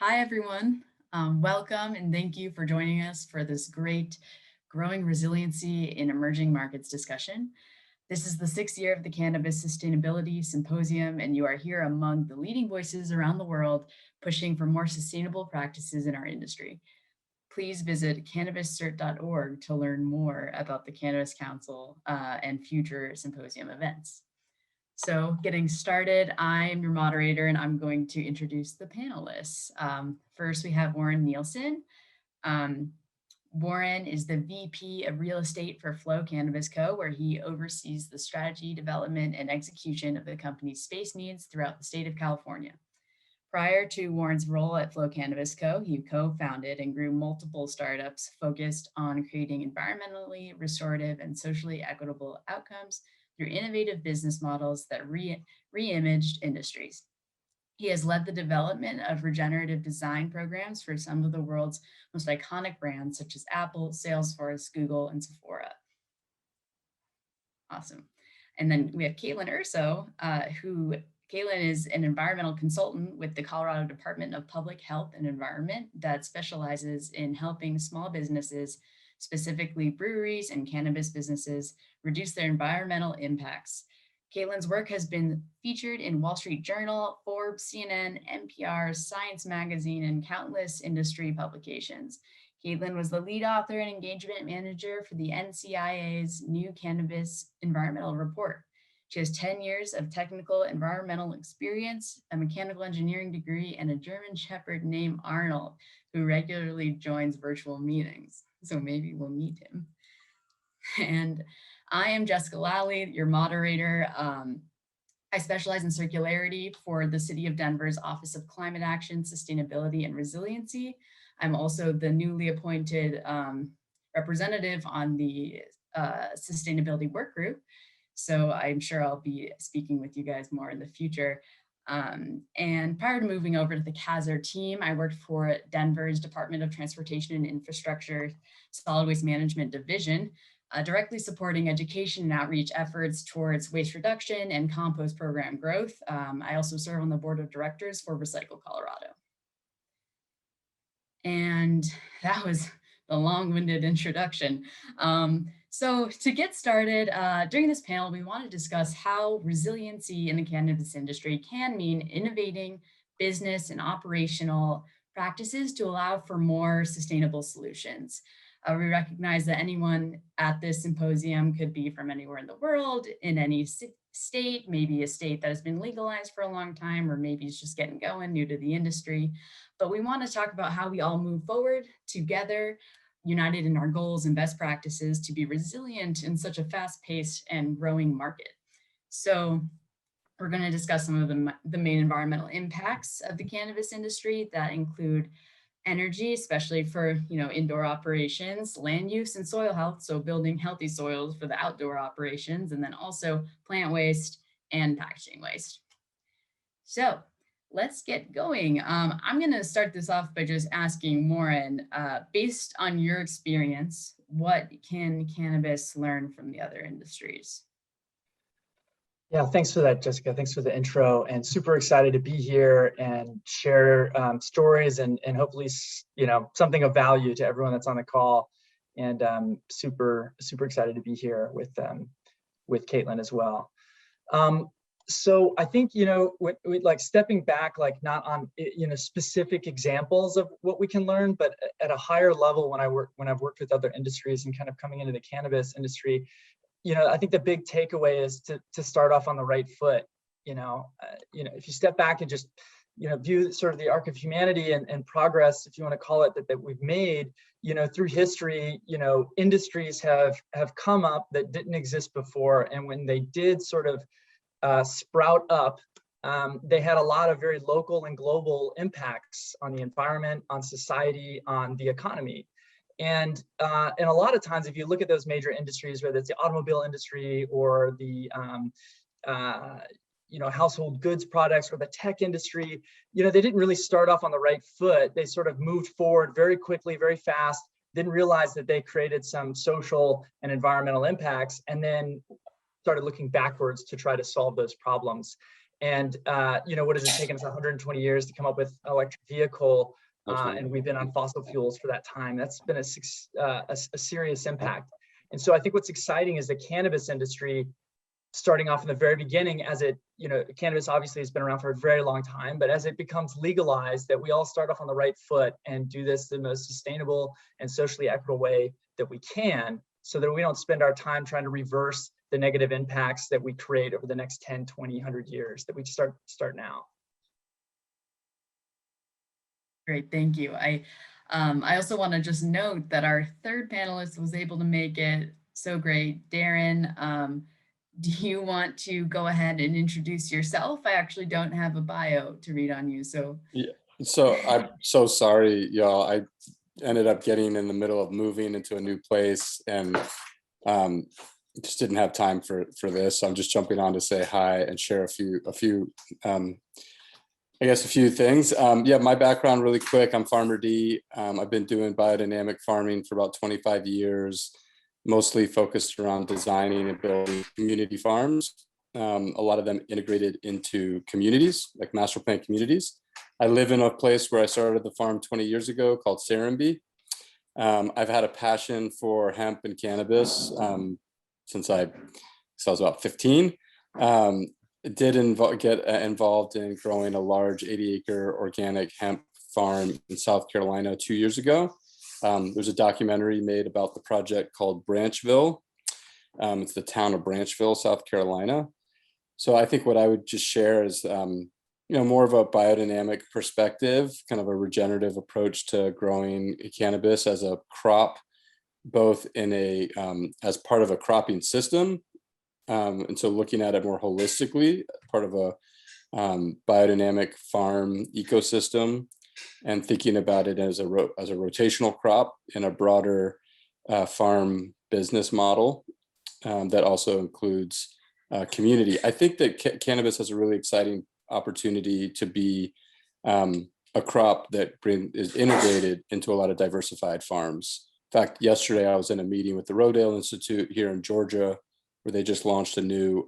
Hi, everyone. Welcome and thank you for joining us for this great Growing Resiliency in Emerging Markets discussion. This is the 6th year of the Cannabis Sustainability Symposium, and you are here among the leading voices around the world pushing for more sustainable practices in our industry. Please visit cannabiscert.org to learn more about the Cannabis Council and future symposium events. So getting started, I'm your moderator and I'm going to introduce the panelists. First, we have Warren Nielsen. Warren is the VP of Real Estate for Flow Cannabis Co., where he oversees the strategy, development, and execution of the company's space needs throughout the state of California. Prior to Warren's role at Flow Cannabis Co., he co-founded and grew multiple startups focused on creating environmentally restorative and socially equitable outcomes through innovative business models that re-imaged industries. He has led the development of regenerative design programs for some of the world's most iconic brands, such as Apple, Salesforce, Google, and Sephora. Awesome. And then we have Caitlin Urso, Caitlin is an environmental consultant with the Colorado Department of Public Health and Environment that specializes in helping small businesses, specifically breweries and cannabis businesses, reduce their environmental impacts. Caitlin's work has been featured in Wall Street Journal, Forbes, CNN, NPR, Science Magazine, and countless industry publications. Caitlin was the lead author and engagement manager for the NCIA's new Cannabis Environmental Report. She has 10 years of technical environmental experience, a mechanical engineering degree, and a German Shepherd named Arnold, who regularly joins virtual meetings. So maybe we'll meet him. And I am Jessica Lally, your moderator. I specialize in circularity for the City of Denver's Office of Climate Action, Sustainability, and Resiliency. I'm also the newly appointed representative on the Sustainability Work Group. So I'm sure I'll be speaking with you guys more in the future. And prior to moving over to the CASR team, I worked for Denver's Department of Transportation and Infrastructure Solid Waste Management Division, directly supporting education and outreach efforts towards waste reduction and compost program growth. I also serve on the board of directors for Recycle Colorado. And that was the long-winded introduction. So to get started, during this panel, we want to discuss how resiliency in the cannabis industry can mean innovating business and operational practices to allow for more sustainable solutions. We recognize that anyone at this symposium could be from anywhere in the world, in any state, maybe a state that has been legalized for a long time, or maybe it's just getting going, new to the industry. But we want to talk about how we all move forward together, united in our goals and best practices to be resilient in such a fast-paced and growing market. So we're going to discuss some of the main environmental impacts of the cannabis industry that include energy, especially for indoor operations, land use and soil health, so building healthy soils for the outdoor operations, and then also plant waste and packaging waste. So let's get going. I'm going to start this off by just asking Warren, based on your experience, what can cannabis learn from the other industries? Yeah, thanks for that, Jessica. Thanks for the intro, and super excited to be here and share stories and hopefully, something of value to everyone that's on the call. And super excited to be here with Caitlin as well. So I think, like stepping back, like not on, specific examples of what we can learn, but at a higher level when I've worked with other industries and kind of coming into the cannabis industry, I think the big takeaway is to start off on the right foot. If you step back and just, view sort of the arc of humanity and progress, if you want to call it, that we've made, through history, industries have come up that didn't exist before. And when they did sort of sprout up, they had a lot of very local and global impacts on the environment, on society, on the economy. And a lot of times, if you look at those major industries, whether it's the automobile industry or the household goods products or the tech industry, they didn't really start off on the right foot. They sort of moved forward very quickly, very fast, didn't realize that they created some social and environmental impacts, and then started looking backwards to try to solve those problems. And what has it taken us 120 years to come up with an electric vehicle? And we've been on fossil fuels for that time. That's been a serious impact. And so I think what's exciting is the cannabis industry, starting off in the very beginning, as it, cannabis obviously has been around for a very long time, but as it becomes legalized, that we all start off on the right foot and do this the most sustainable and socially equitable way that we can, so that we don't spend our time trying to reverse the negative impacts that we create over the next 10, 20, 100 years, that we start now. Great, thank you. I also want to just note that our third panelist was able to make it so great. Darren, do you want to go ahead and introduce yourself? I actually don't have a bio to read on you, so. Yeah, so I'm so sorry, y'all. I ended up getting in the middle of moving into a new place and just didn't have time for this. So I'm just jumping on to say hi and share a few things. Yeah, my background really quick. I'm Farmer D. I've been doing biodynamic farming for about 25 years, mostly focused around designing and building community farms. A lot of them integrated into communities, like master plan communities. I live in a place where I started the farm 20 years ago called Serenbe. I've had a passion for hemp and cannabis since I was about 15. Did get involved in growing a large 80-acre organic hemp farm in South Carolina 2 years ago. There's a documentary made about the project called Branchville. It's the town of Branchville, South Carolina. So I think what I would just share is, more of a biodynamic perspective, kind of a regenerative approach to growing cannabis as a crop, both in as part of a cropping system. And so looking at it more holistically, part of a biodynamic farm ecosystem, and thinking about it as a rotational crop in a broader farm business model that also includes community. I think that cannabis has a really exciting opportunity to be a crop that is integrated into a lot of diversified farms. In fact, yesterday I was in a meeting with the Rodale Institute here in Georgia, where they just launched a new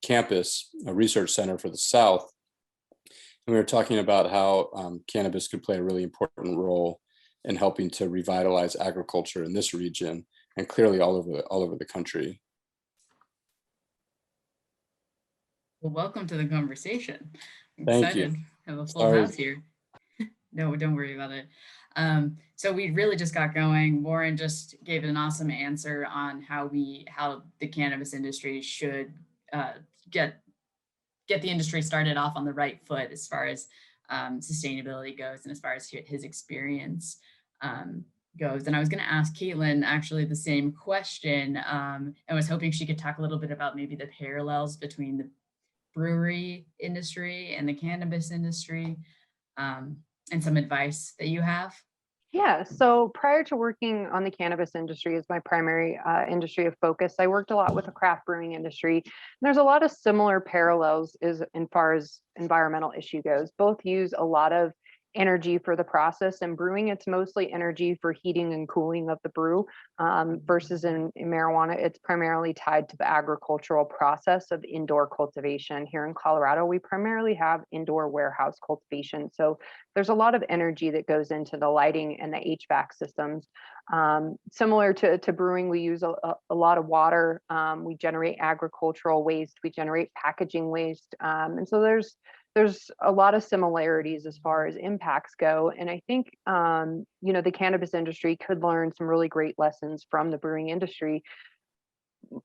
campus, a research center for the South. And we were talking about how cannabis could play a really important role in helping to revitalize agriculture in this region, and clearly all over the country. Well, welcome to the conversation. I'm Thank excited you. to have a full house here. No, don't worry about it. So we really just got going. Warren just gave an awesome answer on how the cannabis industry should get the industry started off on the right foot as far as sustainability goes, and as far as his experience goes. And I was going to ask Caitlin actually the same question, and was hoping she could talk a little bit about maybe the parallels between the brewery industry and the cannabis industry, and some advice that you have. Yeah, so prior to working on the cannabis industry as my primary industry of focus, I worked a lot with the craft brewing industry. And there's a lot of similar parallels as far as environmental issue goes. Both use a lot of energy for the process. And brewing, it's mostly energy for heating and cooling of the brew, versus in marijuana, it's primarily tied to the agricultural process of indoor cultivation. Here in Colorado, we primarily have indoor warehouse cultivation. So there's a lot of energy that goes into the lighting and the HVAC systems. Similar to brewing, we use a lot of water. We generate agricultural waste, we generate packaging waste. And so there's a lot of similarities as far as impacts go. And I think, the cannabis industry could learn some really great lessons from the brewing industry.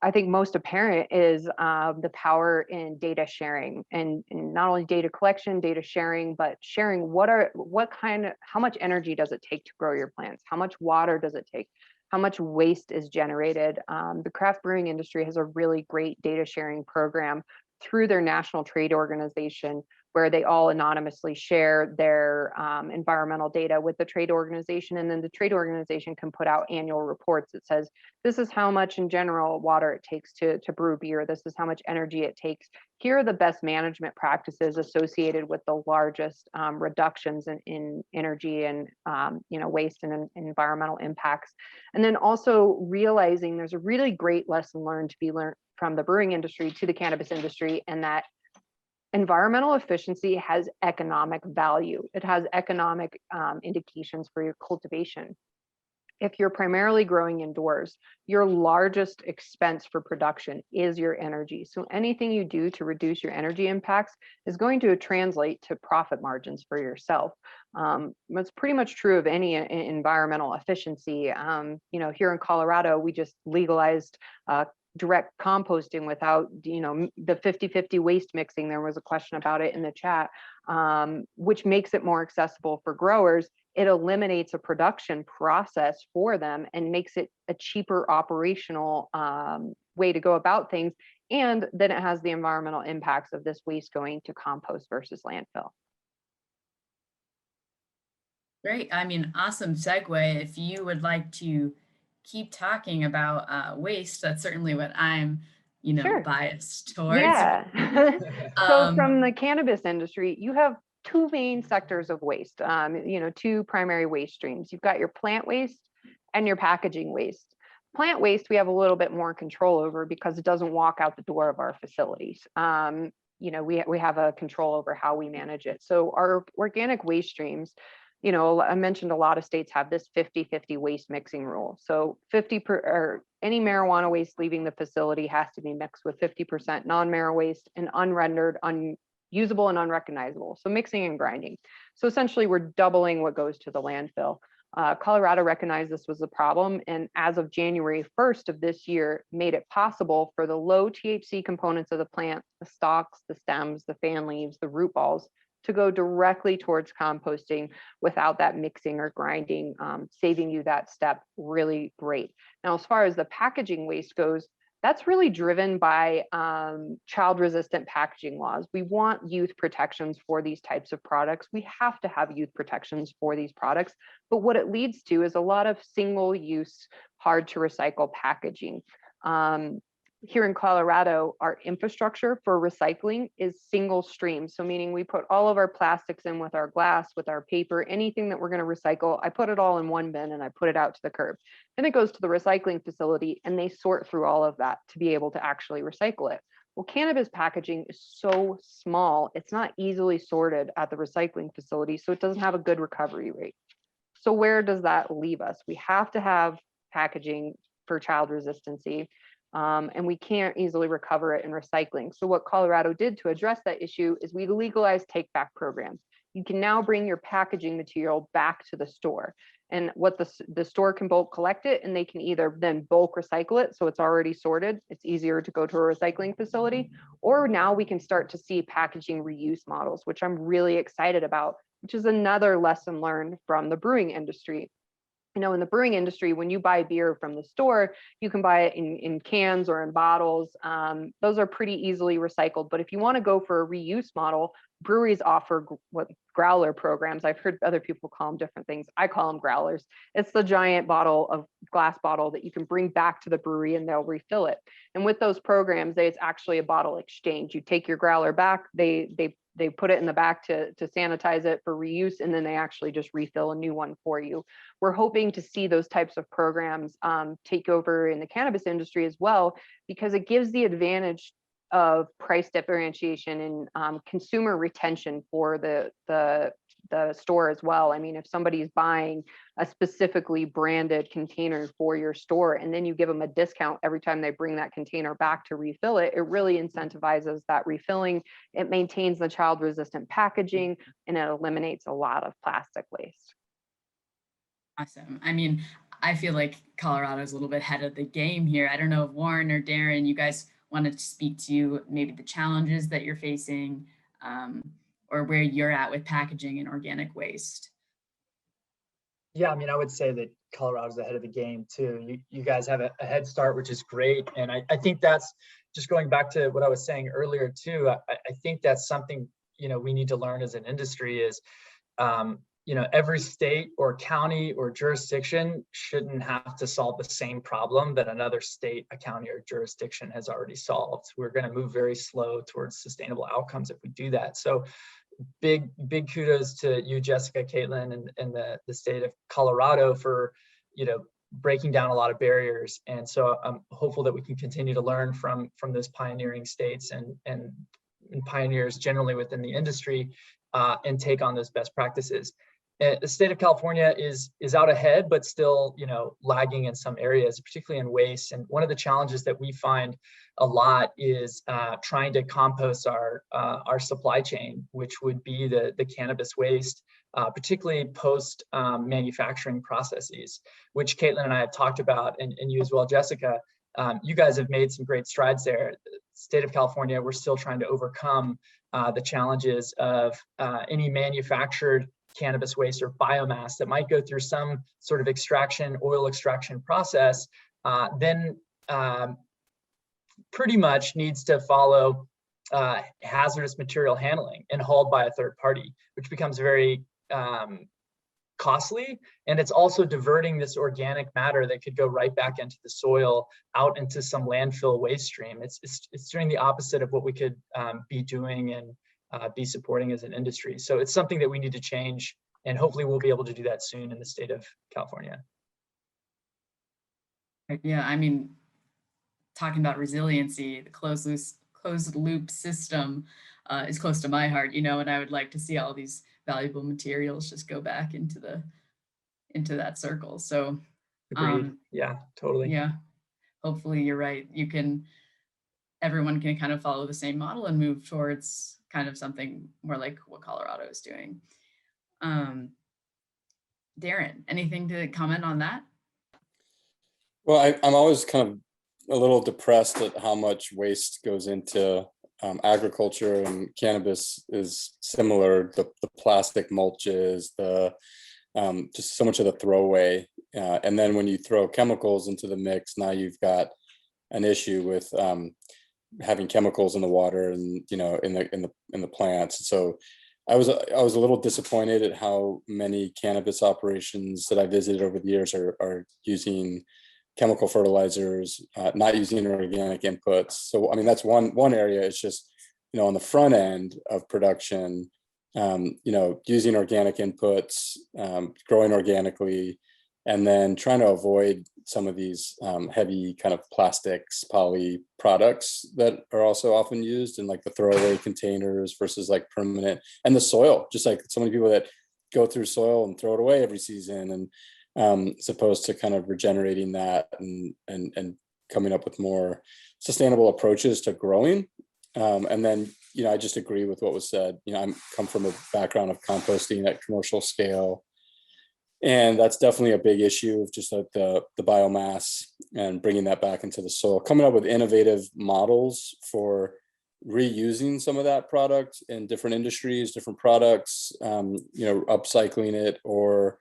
I think most apparent is the power in data sharing, and not only data collection, data sharing, but sharing how much energy does it take to grow your plants? How much water does it take? How much waste is generated? The craft brewing industry has a really great data sharing program through their national trade organization, where they all anonymously share their environmental data with the trade organization. And then the trade organization can put out annual reports that says, this is how much in general water it takes to brew beer. This is how much energy it takes. Here are the best management practices associated with the largest reductions in energy and waste and environmental impacts. And then also realizing there's a really great lesson learned to be learned from the brewing industry to the cannabis industry, and that environmental efficiency has economic value. It has economic indications for your cultivation. If you're primarily growing indoors, your largest expense for production is your energy. So anything you do to reduce your energy impacts is going to translate to profit margins for yourself. It's pretty much true of any environmental efficiency. Here in Colorado, we just legalized direct composting without, the 50-50 waste mixing. There was a question about it in the chat, which makes it more accessible for growers. It eliminates a production process for them and makes it a cheaper operational way to go about things. And then it has the environmental impacts of this waste going to compost versus landfill. Great. I mean, awesome segue. If you would like to keep talking about waste, that's certainly what I'm, Sure. biased towards. Yeah. So from the cannabis industry, you have two main sectors of waste, two primary waste streams. You've got your plant waste and your packaging waste. Plant waste, we have a little bit more control over because it doesn't walk out the door of our facilities. We have a control over how we manage it. So our organic waste streams, I mentioned a lot of states have this 50-50 waste mixing rule. So any marijuana waste leaving the facility has to be mixed with 50% non-marijuana waste and unrendered, unusable and unrecognizable. So mixing and grinding. So essentially we're doubling what goes to the landfill. Colorado recognized this was a problem, and as of January 1st of this year, made it possible for the low THC components of the plant, the stalks, the stems, the fan leaves, the root balls, to go directly towards composting without that mixing or grinding, saving you that step. Really great. Now, as far as the packaging waste goes, that's really driven by child-resistant packaging laws. We want youth protections for these types of products. We have to have youth protections for these products, but what it leads to is a lot of single-use, hard-to-recycle packaging. Here in Colorado, our infrastructure for recycling is single stream. So meaning we put all of our plastics in with our glass, with our paper, anything that we're going to recycle, I put it all in one bin and I put it out to the curb. Then it goes to the recycling facility and they sort through all of that to be able to actually recycle it. Well, cannabis packaging is so small, it's not easily sorted at the recycling facility, so it doesn't have a good recovery rate. So where does that leave us? We have to have packaging for child resistancy. And we can't easily recover it in recycling. So what Colorado did to address that issue is we legalized take-back programs. You can now bring your packaging material back to the store. And what the store can bulk collect it, and they can either then bulk recycle it, so it's already sorted, it's easier to go to a recycling facility, or now we can start to see packaging reuse models, which I'm really excited about, which is another lesson learned from the brewing industry. In the brewing industry, when you buy beer from the store, you can buy it in cans or in bottles. Those are pretty easily recycled. But if you want to go for a reuse model, breweries offer what growler programs. I've heard other people call them different things. I call them growlers. It's the giant glass bottle that you can bring back to the brewery and they'll refill it. And with those programs, it's actually a bottle exchange. You take your growler back, they put it in the back to sanitize it for reuse, and then they actually just refill a new one for you. We're hoping to see those types of programs take over in the cannabis industry as well, because it gives the advantage of price differentiation and consumer retention for the store as well. I mean, if somebody's buying a specifically branded container for your store and then you give them a discount every time they bring that container back to refill it, it really incentivizes that refilling. It maintains the child resistant packaging and it eliminates a lot of plastic waste. Awesome. I mean, I feel like Colorado's a little bit ahead of the game here. I don't know if Warren or Darren, you guys wanted to speak to maybe the challenges that you're facing, or where you're at with packaging and organic waste. Yeah, I mean, I would say that Colorado's ahead of the game too. You guys have a head start, which is great. And I think that's just going back to what I was saying earlier too. I think that's something, we need to learn as an industry is, every state or county or jurisdiction shouldn't have to solve the same problem that another state, a county or jurisdiction has already solved. We're going to move very slow towards sustainable outcomes if we do that. So big kudos to you, Jessica, Caitlin, and the state of Colorado for, breaking down a lot of barriers. And so I'm hopeful that we can continue to learn from those pioneering states and and pioneers generally within the industry and take on those best practices. The state of California is out ahead, but still, lagging in some areas, particularly in waste. And one of the challenges that we find a lot is trying to compost our supply chain, which would be the cannabis waste, particularly post manufacturing processes, which Caitlin and I have talked about, and you as well, Jessica. You guys have made some great strides there. The state of California, we're still trying to overcome the challenges of any manufactured cannabis waste or biomass that might go through some sort of oil extraction process, then pretty much needs to follow hazardous material handling and hauled by a third party, which becomes very costly. And it's also diverting this organic matter that could go right back into the soil, out into some landfill waste stream. It's doing the opposite of what we could be doing and be supporting as an industry. So it's something that we need to change, and hopefully we'll be able to do that soon in the state of California. Yeah, I mean, talking about resiliency, the closed loop system is close to my heart, and I would like to see all these valuable materials just go back into that circle. So Agreed. Yeah, totally. Yeah, hopefully you're right. Everyone can kind of follow the same model and move towards kind of something more like what Colorado is doing. Darren, anything to comment on that? Well, I'm always kind of a little depressed at how much waste goes into agriculture, and cannabis is similar. The plastic mulches, just so much of the throwaway, and then when you throw chemicals into the mix, now you've got an issue with having chemicals in the water and in the plants. So I was a little disappointed at how many cannabis operations that I visited over the years are using chemical fertilizers, not using organic inputs. So I mean, that's one area. It's just on the front end of production, using organic inputs, growing organically, and then trying to avoid some of these heavy kind of plastics, poly products that are also often used in like the throwaway containers versus like permanent, and the soil, just like so many people that go through soil and throw it away every season, and as opposed to kind of regenerating that and coming up with more sustainable approaches to growing. And then, I just agree with what was said. I come from a background of composting at commercial scale, and that's definitely a big issue of just like the biomass and bringing that back into the soil, coming up with innovative models for reusing some of that product in different industries, different products, upcycling it, or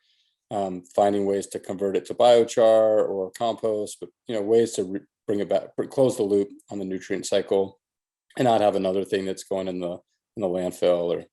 finding ways to convert it to biochar or compost, but ways to bring it back, close the loop on the nutrient cycle, and not have another thing that's going in the landfill. Or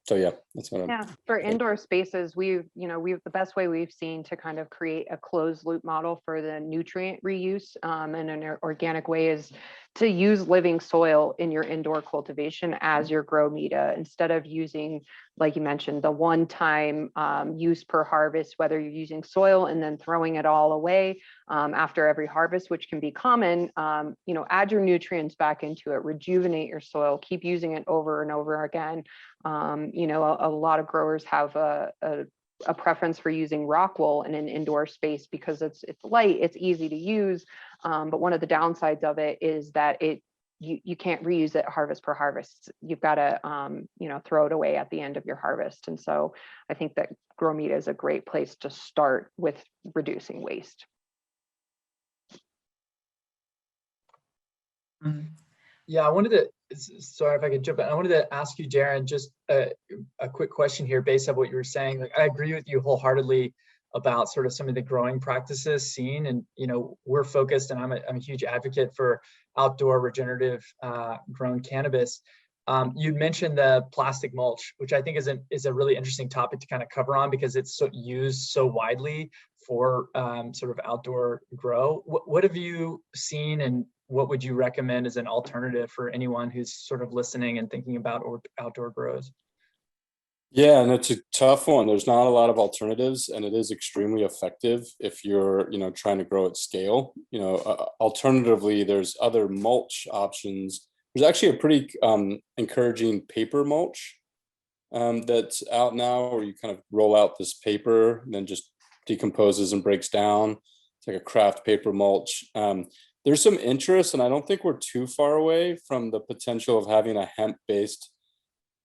so yeah, that's what I'm. For indoor spaces, we've the best way we've seen to kind of create a closed loop model for the nutrient reuse in an organic way is to use living soil in your indoor cultivation as your grow media, instead of using, like you mentioned, the one-time use per harvest, whether you're using soil and then throwing it all away after every harvest, which can be common. Add your nutrients back into it, rejuvenate your soil, keep using it over and over again. A lot of growers have a preference for using rock wool in an indoor space because it's light, it's easy to use. But one of the downsides of it is that you can't reuse it harvest per harvest. You've got to throw it away at the end of your harvest. And so I think that grow media is a great place to start with reducing waste. Yeah, sorry if I could jump in. I wanted to ask you, Darren, just a quick question here based on what you were saying. Like, I agree with you wholeheartedly about sort of some of the growing practices seen, and we're focused, and I'm a huge advocate for outdoor regenerative grown cannabis. You'd mentioned the plastic mulch, which I think is a really interesting topic to kind of cover on, because it's used so widely for sort of outdoor grow. What have you seen, and what would you recommend as an alternative for anyone who's sort of listening and thinking about outdoor grows? Yeah, and it's a tough one. There's not a lot of alternatives, and it is extremely effective if you're, trying to grow at scale. Alternatively, there's other mulch options. There's actually a pretty encouraging paper mulch that's out now, where you kind of roll out this paper and then just decomposes and breaks down. It's like a craft paper mulch. There's some interest, and I don't think we're too far away from the potential of having a hemp-based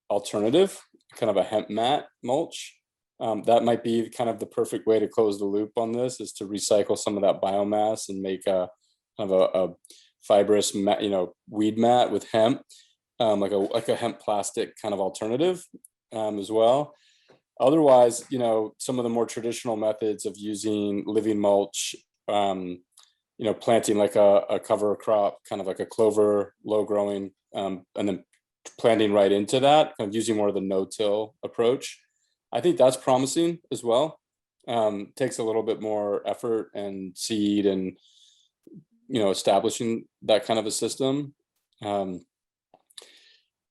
alternative, kind of a hemp mat mulch. That might be kind of the perfect way to close the loop on this, is to recycle some of that biomass and make a kind of a fibrous mat, weed mat with hemp, like a hemp plastic kind of alternative as well. Otherwise, some of the more traditional methods of using living mulch, planting like a cover crop, kind of like a clover, low growing, and then planting right into that, kind of using more of the no-till approach. I think that's promising as well. Takes a little bit more effort and seed and, establishing that kind of a system. And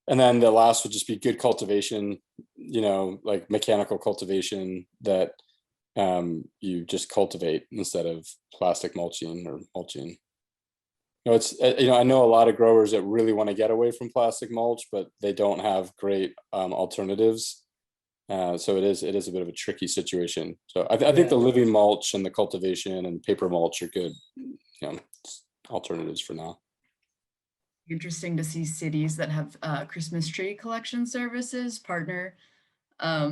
then the last would just be good cultivation, like mechanical cultivation that you just cultivate instead of plastic mulching or mulching. It's, I know a lot of growers that really want to get away from plastic mulch, but they don't have great alternatives. So it is a bit of a tricky situation. So I think the living mulch and the cultivation and paper mulch are good, alternatives for now. Interesting to see cities that have Christmas tree collection services partner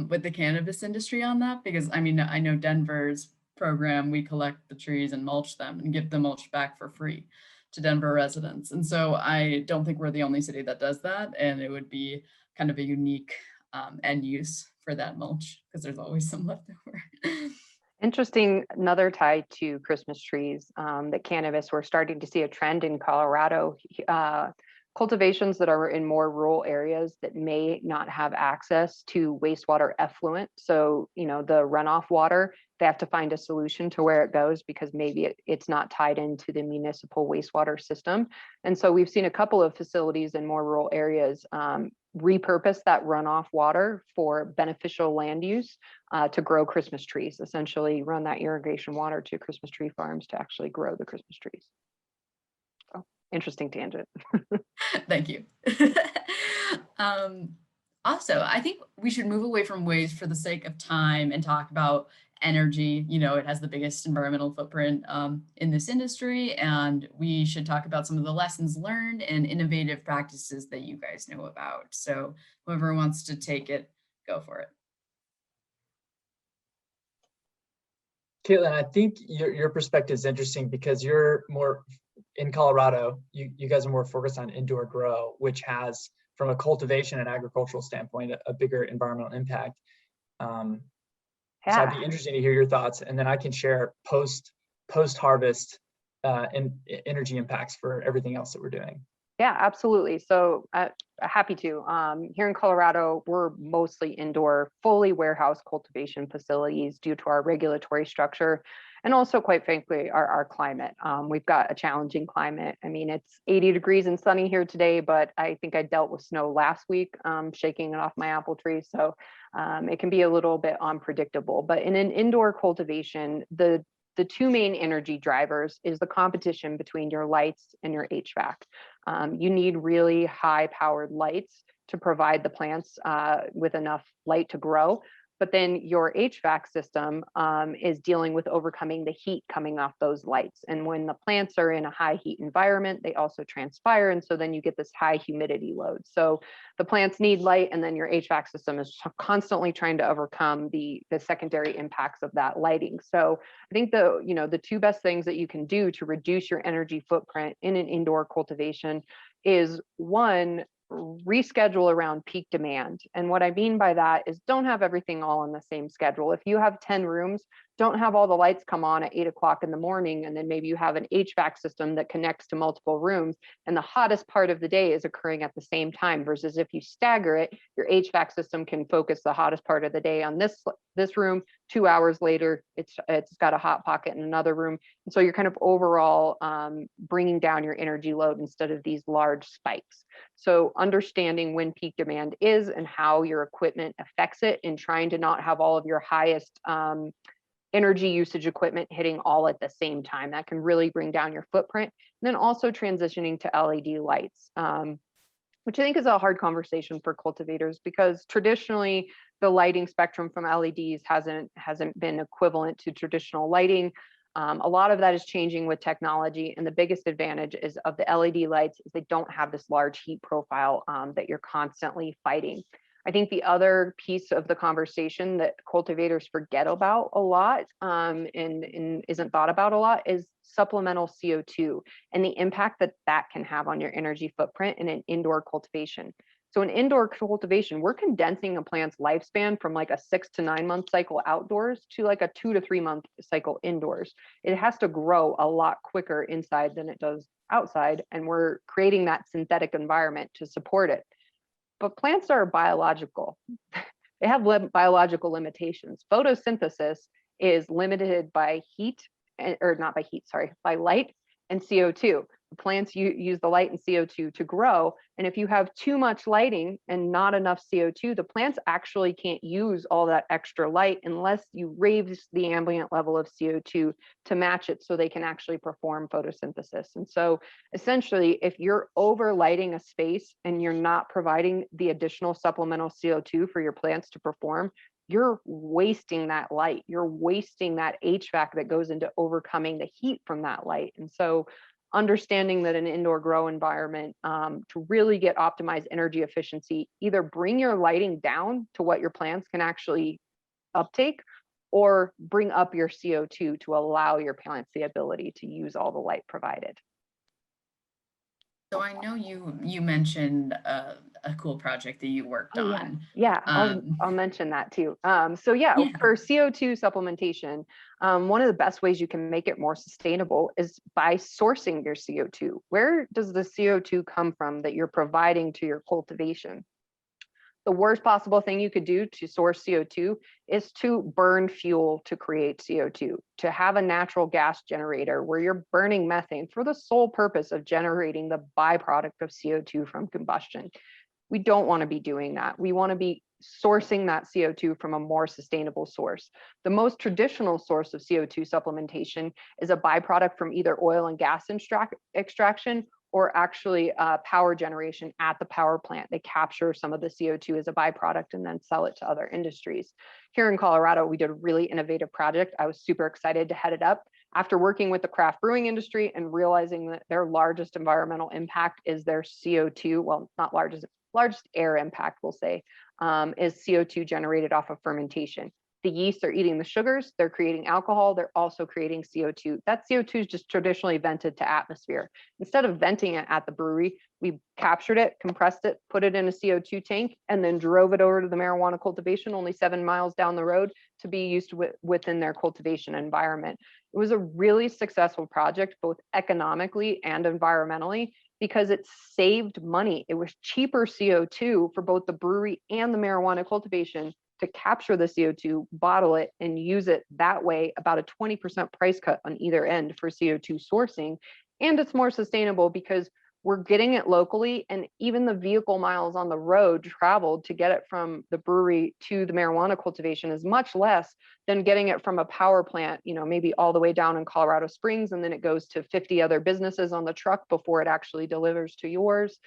with the cannabis industry on that, because I mean, I know Denver's program, we collect the trees and mulch them and give the mulch back for free to Denver residents. And so I don't think we're the only city that does that. And it would be kind of a unique end use for that mulch, because there's always some left over. Interesting, another tie to Christmas trees, that cannabis, we're starting to see a trend in Colorado, cultivations that are in more rural areas that may not have access to wastewater effluent. So, the runoff water, they have to find a solution to where it goes, because maybe it's not tied into the municipal wastewater system. And so we've seen a couple of facilities in more rural areas repurpose that runoff water for beneficial land use to grow Christmas trees, essentially run that irrigation water to Christmas tree farms to actually grow the Christmas trees. So, interesting tangent. Thank you. Also, I think we should move away from waste for the sake of time and talk about energy. It has the biggest environmental footprint in this industry, and we should talk about some of the lessons learned and innovative practices that you guys know about. So whoever wants to take it, go for it. Caitlin, I think your perspective is interesting because you're more in Colorado. You guys are more focused on indoor grow, which has, from a cultivation and agricultural standpoint, a bigger environmental impact. So I'd be interested to hear your thoughts, and then I can share post harvest and energy impacts for everything else that we're doing. Yeah, absolutely. So happy to. Here in Colorado, we're mostly indoor, fully warehouse cultivation facilities due to our regulatory structure, and also, quite frankly, our climate. We've got a challenging climate. I mean, it's 80 degrees and sunny here today, but I think I dealt with snow last week, shaking it off my apple tree. So it can be a little bit unpredictable. But in an indoor cultivation, the two main energy drivers is the competition between your lights and your HVAC. You need really high powered lights to provide the plants with enough light to grow. But then your HVAC system is dealing with overcoming the heat coming off those lights. And when the plants are in a high heat environment, they also transpire. And so then you get this high humidity load. So the plants need light, and then your HVAC system is constantly trying to overcome the secondary impacts of that lighting. So I think the two best things that you can do to reduce your energy footprint in an indoor cultivation is, one, reschedule around peak demand. And what I mean by that is, don't have everything all on the same schedule. If you have 10 rooms, don't have all the lights come on at 8 o'clock in the morning, and then maybe you have an HVAC system that connects to multiple rooms, and the hottest part of the day is occurring at the same time. Versus if you stagger it, your HVAC system can focus the hottest part of the day on this room, 2 hours later, it's got a hot pocket in another room. And so you're kind of overall bringing down your energy load instead of these large spikes. So understanding when peak demand is and how your equipment affects it, and trying to not have all of your highest energy usage equipment hitting all at the same time. That can really bring down your footprint. And then also transitioning to LED lights, which I think is a hard conversation for cultivators, because traditionally the lighting spectrum from LEDs hasn't been equivalent to traditional lighting. A lot of that is changing with technology, and the biggest advantage is of the LED lights is they don't have this large heat profile that you're constantly fighting. I think the other piece of the conversation that cultivators forget about a lot and isn't thought about a lot is supplemental CO2 and the impact that that can have on your energy footprint in an indoor cultivation. So in indoor cultivation, we're condensing a plant's lifespan from like a 6 to 9 month cycle outdoors to like a 2 to 3 month cycle indoors. It has to grow a lot quicker inside than it does outside, and we're creating that synthetic environment to support it. But plants are biological. They have biological limitations. Photosynthesis is limited by heat, or not by heat, sorry, by light and CO2. The plants use the light and CO2 to grow. And if you have too much lighting and not enough CO2, the plants actually can't use all that extra light unless you raise the ambient level of CO2 to match it so they can actually perform photosynthesis. And so essentially, if you're over lighting a space and you're not providing the additional supplemental CO2 for your plants to perform, you're wasting that light. You're wasting that HVAC that goes into overcoming the heat from that light. And so understanding that an indoor grow environment, to really get optimized energy efficiency, either bring your lighting down to what your plants can actually uptake, or bring up your CO2 to allow your plants the ability to use all the light provided. So I know you mentioned a cool project that you worked on. Yeah, I'll mention that too. So yeah, for CO2 supplementation, one of the best ways you can make it more sustainable is by sourcing your CO2. Where does the CO2 come from that you're providing to your cultivation? The worst possible thing you could do to source CO2 is to burn fuel to create CO2, to have a natural gas generator where you're burning methane for the sole purpose of generating the byproduct of CO2 from combustion. We don't want to be doing that. We want to be sourcing that CO2 from a more sustainable source. The most traditional source of CO2 supplementation is a byproduct from either oil and gas extraction or actually power generation at the power plant. They capture some of the CO2 as a byproduct and then sell it to other industries. Here in Colorado, we did a really innovative project. I was super excited to head it up. After working with the craft brewing industry and realizing that their largest environmental impact is their CO2, well, not largest air impact, we'll say, is CO2 generated off of fermentation. The yeast are eating the sugars, they're creating alcohol, they're also creating CO2. That CO2 is just traditionally vented to atmosphere. Instead of venting it at the brewery, we captured it, compressed it, put it in a CO2 tank, and then drove it over to the marijuana cultivation only 7 miles down the road to be used within their cultivation environment. It was a really successful project, both economically and environmentally, because it saved money. It was cheaper CO2 for both the brewery and the marijuana cultivation to capture the CO2, bottle it, and use it that way, about a 20% price cut on either end for CO2 sourcing. And it's more sustainable because we're getting it locally, and even the vehicle miles on the road traveled to get it from the brewery to the marijuana cultivation is much less than getting it from a power plant, maybe all the way down in Colorado Springs, and then it goes to 50 other businesses on the truck before it actually delivers to yours.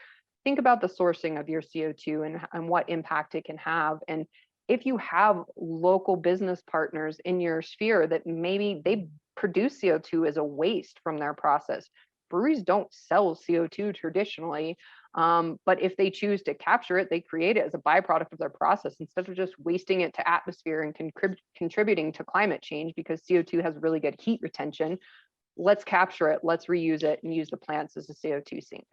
Think about the sourcing of your CO2 and what impact it can have. And if you have local business partners in your sphere that maybe they produce CO2 as a waste from their process. Breweries don't sell CO2 traditionally, but if they choose to capture it, they create it as a byproduct of their process instead of just wasting it to atmosphere and contributing to climate change, because CO2 has really good heat retention. Let's capture it, let's reuse it, and use the plants as a CO2 sink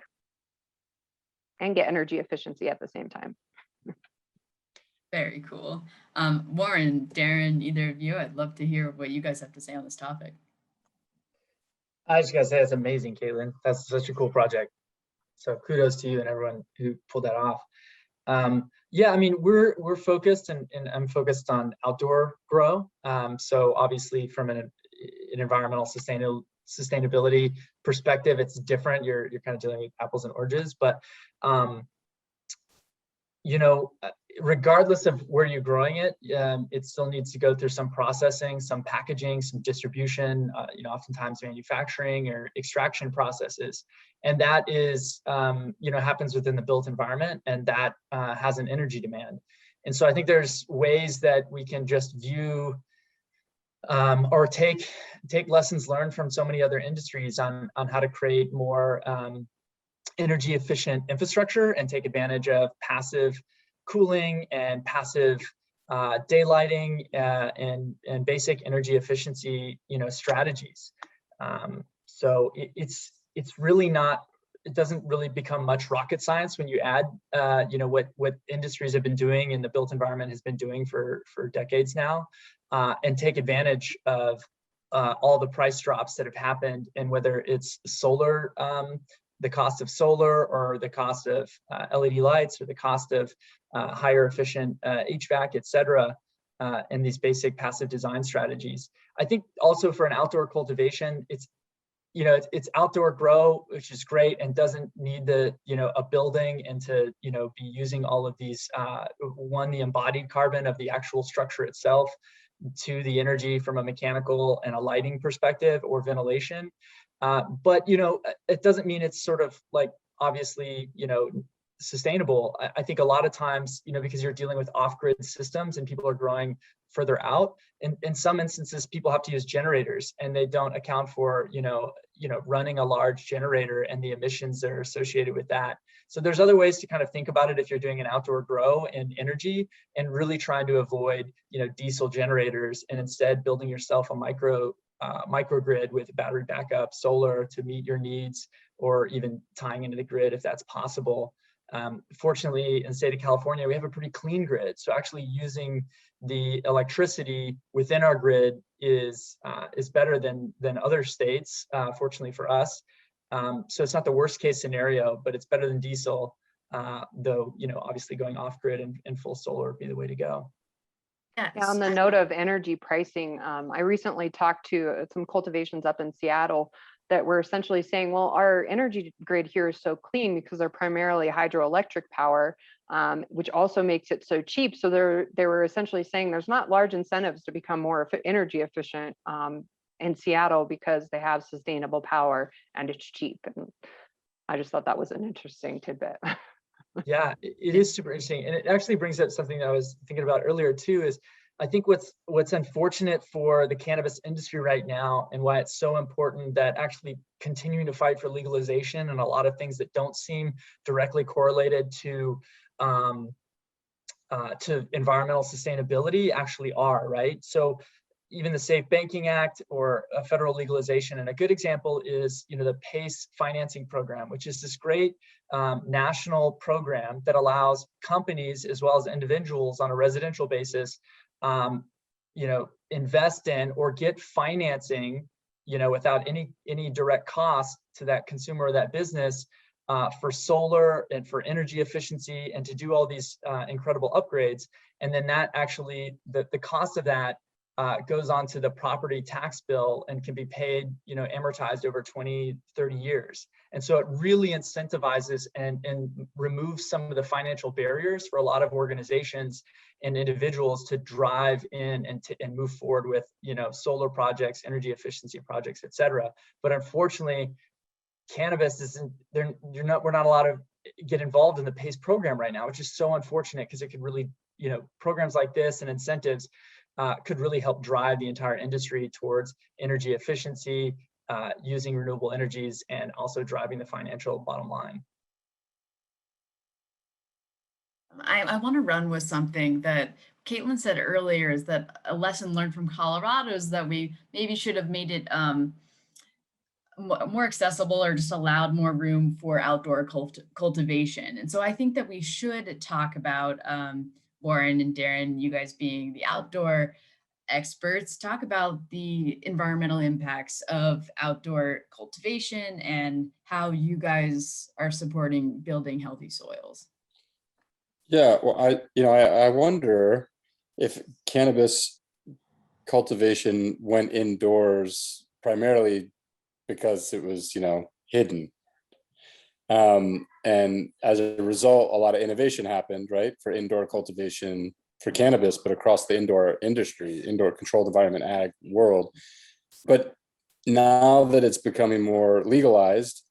and get energy efficiency at the same time. Very cool. Warren, Darren, either of you, I'd love to hear what you guys have to say on this topic. I just gotta say, that's amazing, Caitlin. That's such a cool project. So kudos to you and everyone who pulled that off. Yeah, I mean, we're focused, and I'm focused on outdoor grow. So obviously, from an environmental sustainability perspective, it's different. You're kind of dealing with apples and oranges, but you know, regardless of where you're growing it, it still needs to go through some processing, some packaging, some distribution, you know, oftentimes manufacturing or extraction processes. And that is, you know, happens within the built environment, and that has an energy demand. And so I think there's ways that we can just view or take lessons learned from so many other industries on how to create more energy efficient infrastructure and take advantage of passive cooling and passive daylighting and basic energy efficiency, you know, strategies. So it's really not, it doesn't really become much rocket science when you add, you know, what industries have been doing and the built environment has been doing for decades now, and take advantage of all the price drops that have happened, and whether it's solar, the cost of solar, or the cost of LED lights, or the cost of higher efficient HVAC, et cetera, and these basic passive design strategies. I think also for an outdoor cultivation, it's, you know, it's outdoor grow, which is great and doesn't need the, you know, a building and to, you know, be using all of these, the embodied carbon of the actual structure itself, to the energy from a mechanical and a lighting perspective or ventilation. But, you know, it doesn't mean it's sort of like, obviously, you know, sustainable. I think a lot of times, you know, because you're dealing with off-grid systems and people are growing further out, in some instances, people have to use generators, and they don't account for, you know, running a large generator and the emissions that are associated with that. So there's other ways to kind of think about it if you're doing an outdoor grow and energy, and really trying to avoid, you know, diesel generators, and instead building yourself a microgrid with battery backup, solar to meet your needs, or even tying into the grid if that's possible. Fortunately, in the state of California, we have a pretty clean grid. So actually using the electricity within our grid is better than other states, fortunately for us. So it's not the worst case scenario, but it's better than diesel, though, you know, obviously going off grid and full solar would be the way to go. Yes. Yeah, on the note of energy pricing, I recently talked to some cultivations up in Seattle that were essentially saying, well, our energy grid here is so clean because they're primarily hydroelectric power, which also makes it so cheap. So they were essentially saying there's not large incentives to become more energy efficient in Seattle because they have sustainable power and it's cheap. And I just thought that was an interesting tidbit. Yeah, it is super interesting. And it actually brings up something that I was thinking about earlier too, is I think what's unfortunate for the cannabis industry right now, and why it's so important that actually continuing to fight for legalization and a lot of things that don't seem directly correlated to environmental sustainability actually are, right? So even the Safe Banking Act or a federal legalization, and a good example is, you know, the PACE financing program, which is this great national program that allows companies as well as individuals on a residential basis, you know, invest in or get financing, you know, without any direct cost to that consumer or that business, for solar and for energy efficiency, and to do all these incredible upgrades. And then that actually, the cost of that goes on to the property tax bill and can be paid, you know, amortized over 20, 30 years. And so it really incentivizes and removes some of the financial barriers for a lot of organizations and individuals to drive in and move forward with, you know, solar projects, energy efficiency projects, et cetera. But unfortunately, cannabis isn't, we're not allowed to get involved in the PACE program right now, which is so unfortunate, because it could really, you know, programs like this and incentives could really help drive the entire industry towards energy efficiency, using renewable energies, and also driving the financial bottom line. I want to run with something that Caitlin said earlier, is that a lesson learned from Colorado is that we maybe should have made it more accessible, or just allowed more room for outdoor cultivation. And so I think that we should talk about, Warren and Darren, you guys being the outdoor experts, talk about the environmental impacts of outdoor cultivation and how you guys are supporting building healthy soils. Yeah, well, I wonder if cannabis cultivation went indoors primarily because it was, hidden. And as a result, a lot of innovation happened, right, for indoor cultivation for cannabis, but across the indoor industry, indoor controlled environment ag world. But now that it's becoming more legalized,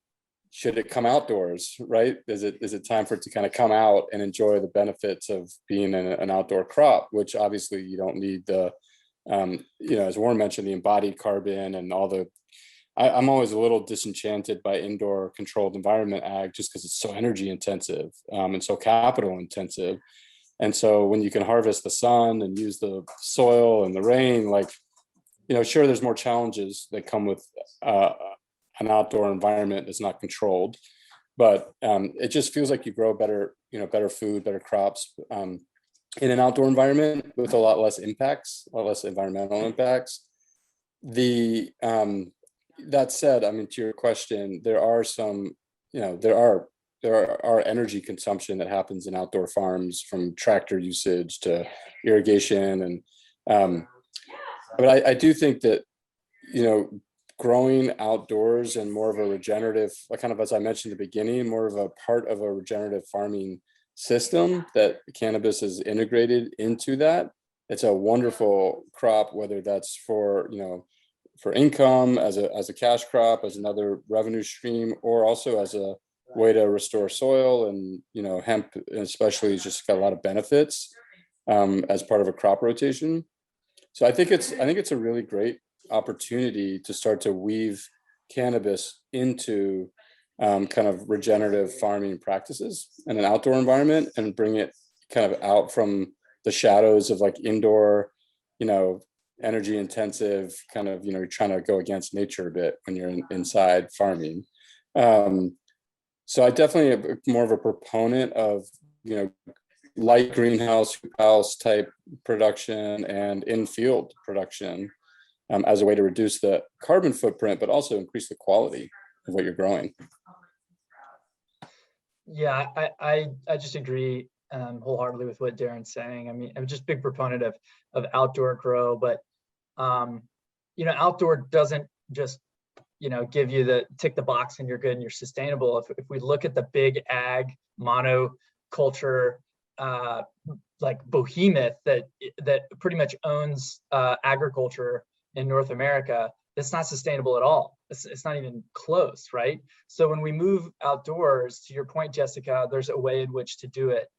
should it come outdoors, right? Is it time for it to kind of come out and enjoy the benefits of being an outdoor crop, which obviously you don't need the, as Warren mentioned, the embodied carbon and all the, I'm always a little disenchanted by indoor controlled environment ag just because it's so energy intensive and so capital intensive. And so when you can harvest the sun and use the soil and the rain, like, sure, there's more challenges that come with an outdoor environment that's not controlled, but it just feels like you grow better, better food, better crops in an outdoor environment with a lot less impacts, a lot less environmental impacts. That said, I mean, to your question, there are some, there are energy consumption that happens in outdoor farms, from tractor usage to irrigation, and but I do think that, growing outdoors and more of a regenerative, kind of, as I mentioned at the beginning, more of a part of a regenerative farming system that cannabis is integrated into that. It's a wonderful crop, whether that's for, for income, as a cash crop, as another revenue stream, or also as a way to restore soil. And, hemp especially has just got a lot of benefits as part of a crop rotation. So I think it's a really great opportunity to start to weave cannabis into kind of regenerative farming practices in an outdoor environment, and bring it kind of out from the shadows of like indoor, energy intensive kind of, you're trying to go against nature a bit when you're inside farming. So I definitely am more of a proponent of, light greenhouse, house type production and in-field production as a way to reduce the carbon footprint, but also increase the quality of what you're growing. Yeah, I just agree wholeheartedly with what Darren's saying. I mean, I'm just a big proponent of outdoor grow, but outdoor doesn't just give you the tick the box and you're good and you're sustainable. If we look at the big ag monoculture like behemoth that pretty much owns agriculture in North America, it's not sustainable at all. It's not even close, right? So when we move outdoors, to your point, Jessica, there's a way in which to do it.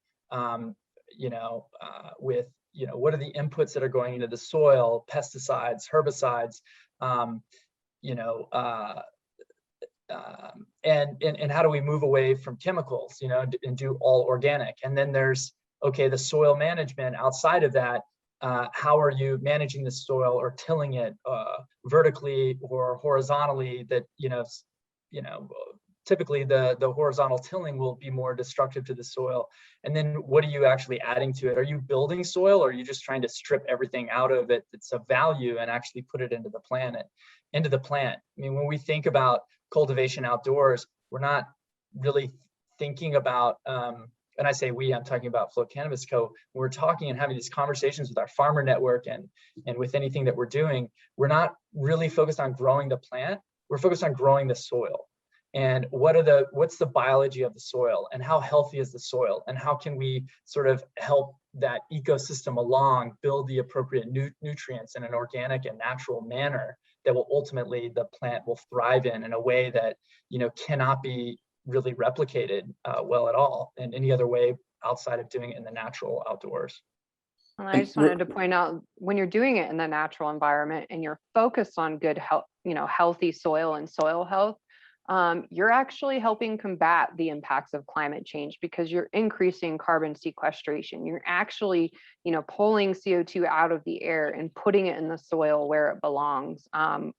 With what are the inputs that are going into the soil, pesticides, herbicides, and how do we move away from chemicals, and do all organic? And then there's, okay, the soil management outside of that. How are you managing the soil or tilling it vertically or horizontally? That typically the horizontal tilling will be more destructive to the soil. And then what are you actually adding to it? Are you building soil, or are you just trying to strip everything out of it that's of value and actually put it into the plant? I mean, when we think about cultivation outdoors, we're not really thinking about, and I say we, I'm talking about Flow Cannabis Co. When we're talking and having these conversations with our farmer network and with anything that we're doing, we're not really focused on growing the plant. We're focused on growing the soil. And what's the biology of the soil, and how healthy is the soil, and how can we sort of help that ecosystem along, build the appropriate nutrients in an organic and natural manner that will ultimately, the plant will thrive in a way that cannot be really replicated well at all in any other way outside of doing it in the natural outdoors. And I just wanted to point out, when you're doing it in the natural environment and you're focused on good health, healthy soil and soil health, you're actually helping combat the impacts of climate change, because you're increasing carbon sequestration. You're actually, pulling CO2 out of the air and putting it in the soil where it belongs,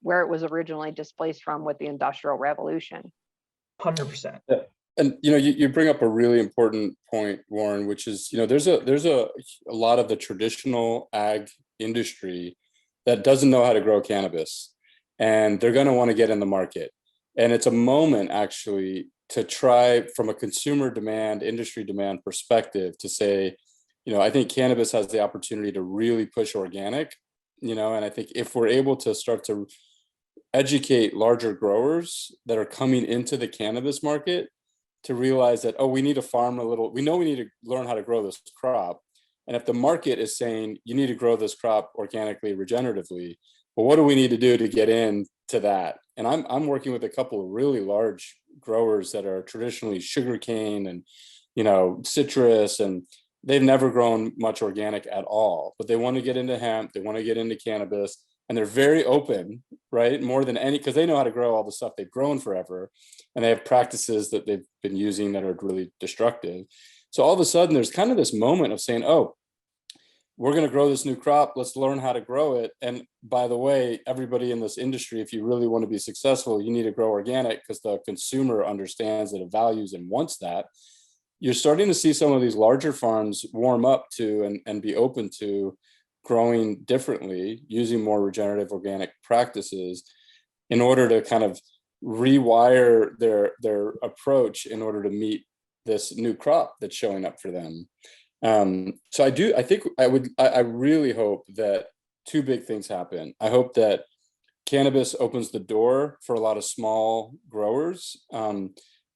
where it was originally displaced from with the Industrial Revolution. 100%. Yeah. And you bring up a really important point, Warren, which is there's a lot of the traditional ag industry that doesn't know how to grow cannabis, and they're going to want to get in the market. And it's a moment actually to try from a consumer demand, industry demand perspective to say, I think cannabis has the opportunity to really push organic, and I think if we're able to start to educate larger growers that are coming into the cannabis market to realize that, we need to farm a little, we know we need to learn how to grow this crop. And if the market is saying you need to grow this crop organically, regeneratively, well, what do we need to do to get into that? And I'm working with a couple of really large growers that are traditionally sugarcane and, citrus, and they've never grown much organic at all, but they want to get into hemp, they want to get into cannabis, and they're very open, right? More than any, because they know how to grow all the stuff they've grown forever, and they have practices that they've been using that are really destructive. So all of a sudden there's kind of this moment of saying, we're going to grow this new crop. Let's learn how to grow it. And by the way, everybody in this industry, if you really want to be successful, you need to grow organic because the consumer understands that it values and wants that. You're starting to see some of these larger farms warm up to and be open to growing differently, using more regenerative organic practices in order to kind of rewire their approach in order to meet this new crop that's showing up for them. So I really hope that two big things happen. I hope that cannabis opens the door for a lot of small growers,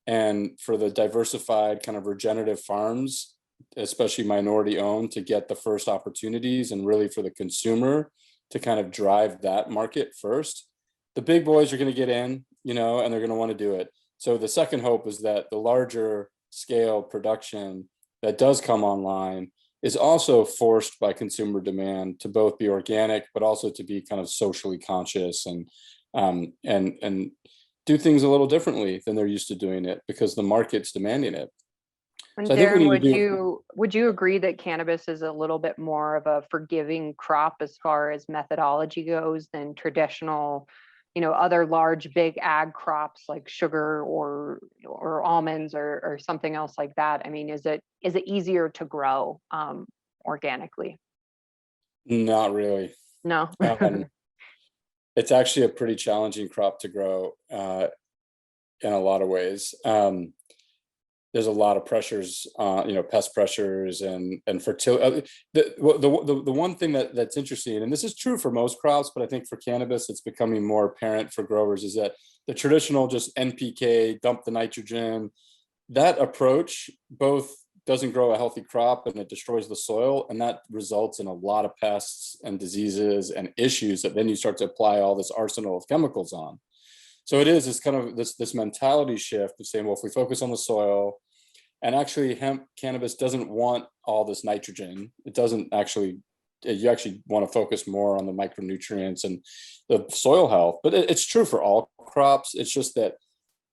and for the diversified kind of regenerative farms, especially minority owned, to get the first opportunities, and really for the consumer to kind of drive that market first. The big boys are going to get in, and they're going to want to do it. So the second hope is that the larger scale production that does come online is also forced by consumer demand to both be organic, but also to be kind of socially conscious and do things a little differently than they're used to doing it because the market's demanding it. And So Darren, would you agree that cannabis is a little bit more of a forgiving crop as far as methodology goes than traditional, other large big ag crops like sugar or almonds or something else like that? I mean, is it easier to grow organically? Not really. No. It's actually a pretty challenging crop to grow in a lot of ways. There's a lot of pressures, pest pressures and fertility. The one thing that's interesting, and this is true for most crops, but I think for cannabis, it's becoming more apparent for growers, is that the traditional just NPK, dump the nitrogen, that approach both doesn't grow a healthy crop and it destroys the soil. And that results in a lot of pests and diseases and issues that then you start to apply all this arsenal of chemicals on. So it's kind of this mentality shift of saying, well, if we focus on the soil, and actually cannabis doesn't want all this nitrogen. It doesn't actually, you actually want to focus more on the micronutrients and the soil health, but it's true for all crops. It's just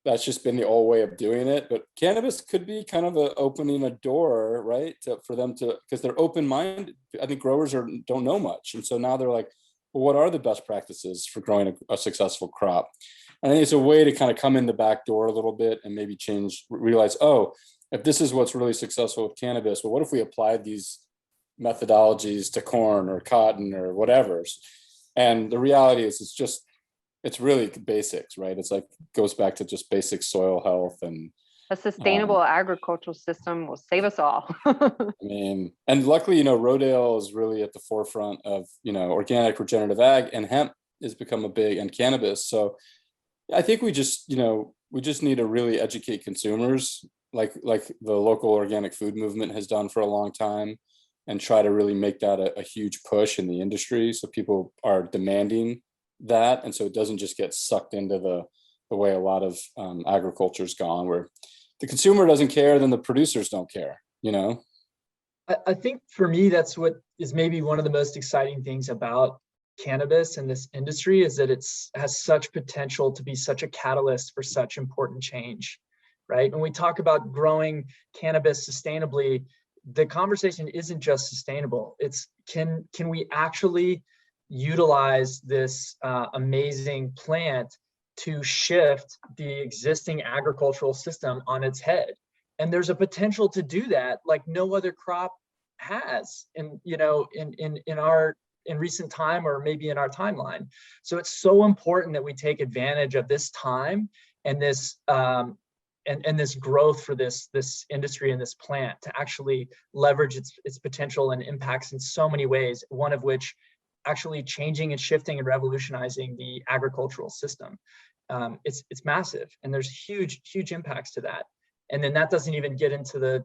that's just been the old way of doing it. But cannabis could be kind of opening a door, right, for them to, because they're open-minded. I think growers don't know much. And so now they're like, well, what are the best practices for growing a successful crop? And I think it's a way to kind of come in the back door a little bit and maybe realize, if this is what's really successful with cannabis, well, what if we applied these methodologies to corn or cotton or whatever? And the reality is it's really basics, right? It's like, goes back to just basic soil health, and a sustainable agricultural system will save us all. and luckily, Rodale is really at the forefront of, organic regenerative ag, and hemp has become and cannabis. So I think we just need to really educate consumers like the local organic food movement has done for a long time, and try to really make that a huge push in the industry. So people are demanding that. And so it doesn't just get sucked into the way a lot of agriculture's gone, where the consumer doesn't care, then the producers don't care, I think for me, that's what is maybe one of the most exciting things about cannabis and this industry, is that has such potential to be such a catalyst for such important change, right? When we talk about growing cannabis sustainably, the conversation isn't just sustainable. It's can we actually utilize this amazing plant to shift the existing agricultural system on its head? And there's a potential to do that like no other crop has in recent time, or maybe in our timeline. So it's so important that we take advantage of this time and this and this growth for this industry and this plant to actually leverage its potential and impacts in so many ways, one of which actually changing and shifting and revolutionizing the agricultural system. It's massive, and there's huge impacts to that. And then that doesn't even get into the,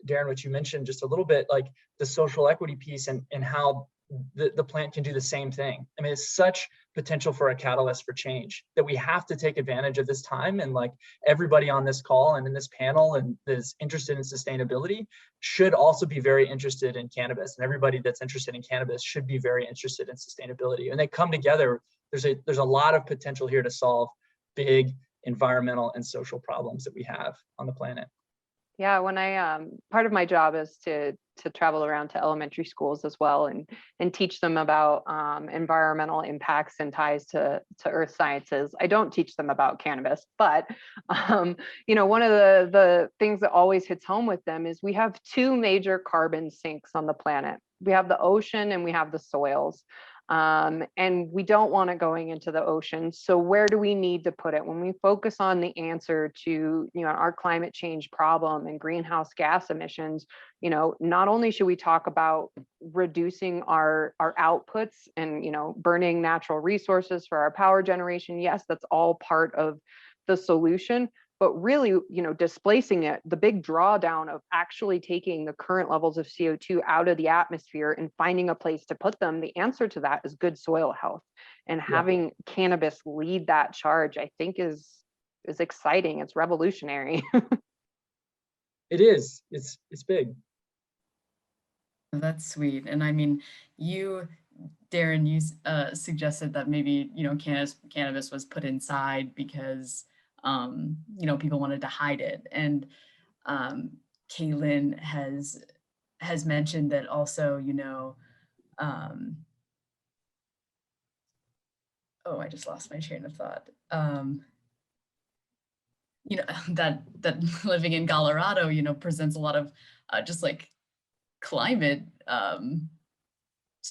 Darren, what you mentioned just a little bit, like the social equity piece and how the plant can do the same thing. I mean, it's such potential for a catalyst for change that we have to take advantage of this time. And like everybody on this call and in this panel and is interested in sustainability should also be very interested in cannabis, and everybody that's interested in cannabis should be very interested in sustainability. And they come together. There's a lot of potential here to solve big environmental and social problems that we have on the planet. Yeah, when part of my job is to travel around to elementary schools as well and teach them about environmental impacts and ties to earth sciences. I don't teach them about cannabis, but one of the things that always hits home with them is we have two major carbon sinks on the planet. We have the ocean and we have the soils. And we don't want it going into the ocean. So where do we need to put it? When we focus on the answer to, our climate change problem and greenhouse gas emissions, not only should we talk about reducing our outputs and, burning natural resources for our power generation. Yes, that's all part of the solution. But really, displacing it, the big drawdown of actually taking the current levels of CO2 out of the atmosphere and finding a place to put them, the answer to that is good soil health. And having cannabis lead that charge, I think is exciting. It's revolutionary. It is. It's big. That's sweet. And I mean, Darren, you suggested that maybe, cannabis was put inside because people wanted to hide it. And Caitlin has mentioned that also, oh, I just lost my train of thought. That living in Colorado, presents a lot of just like climate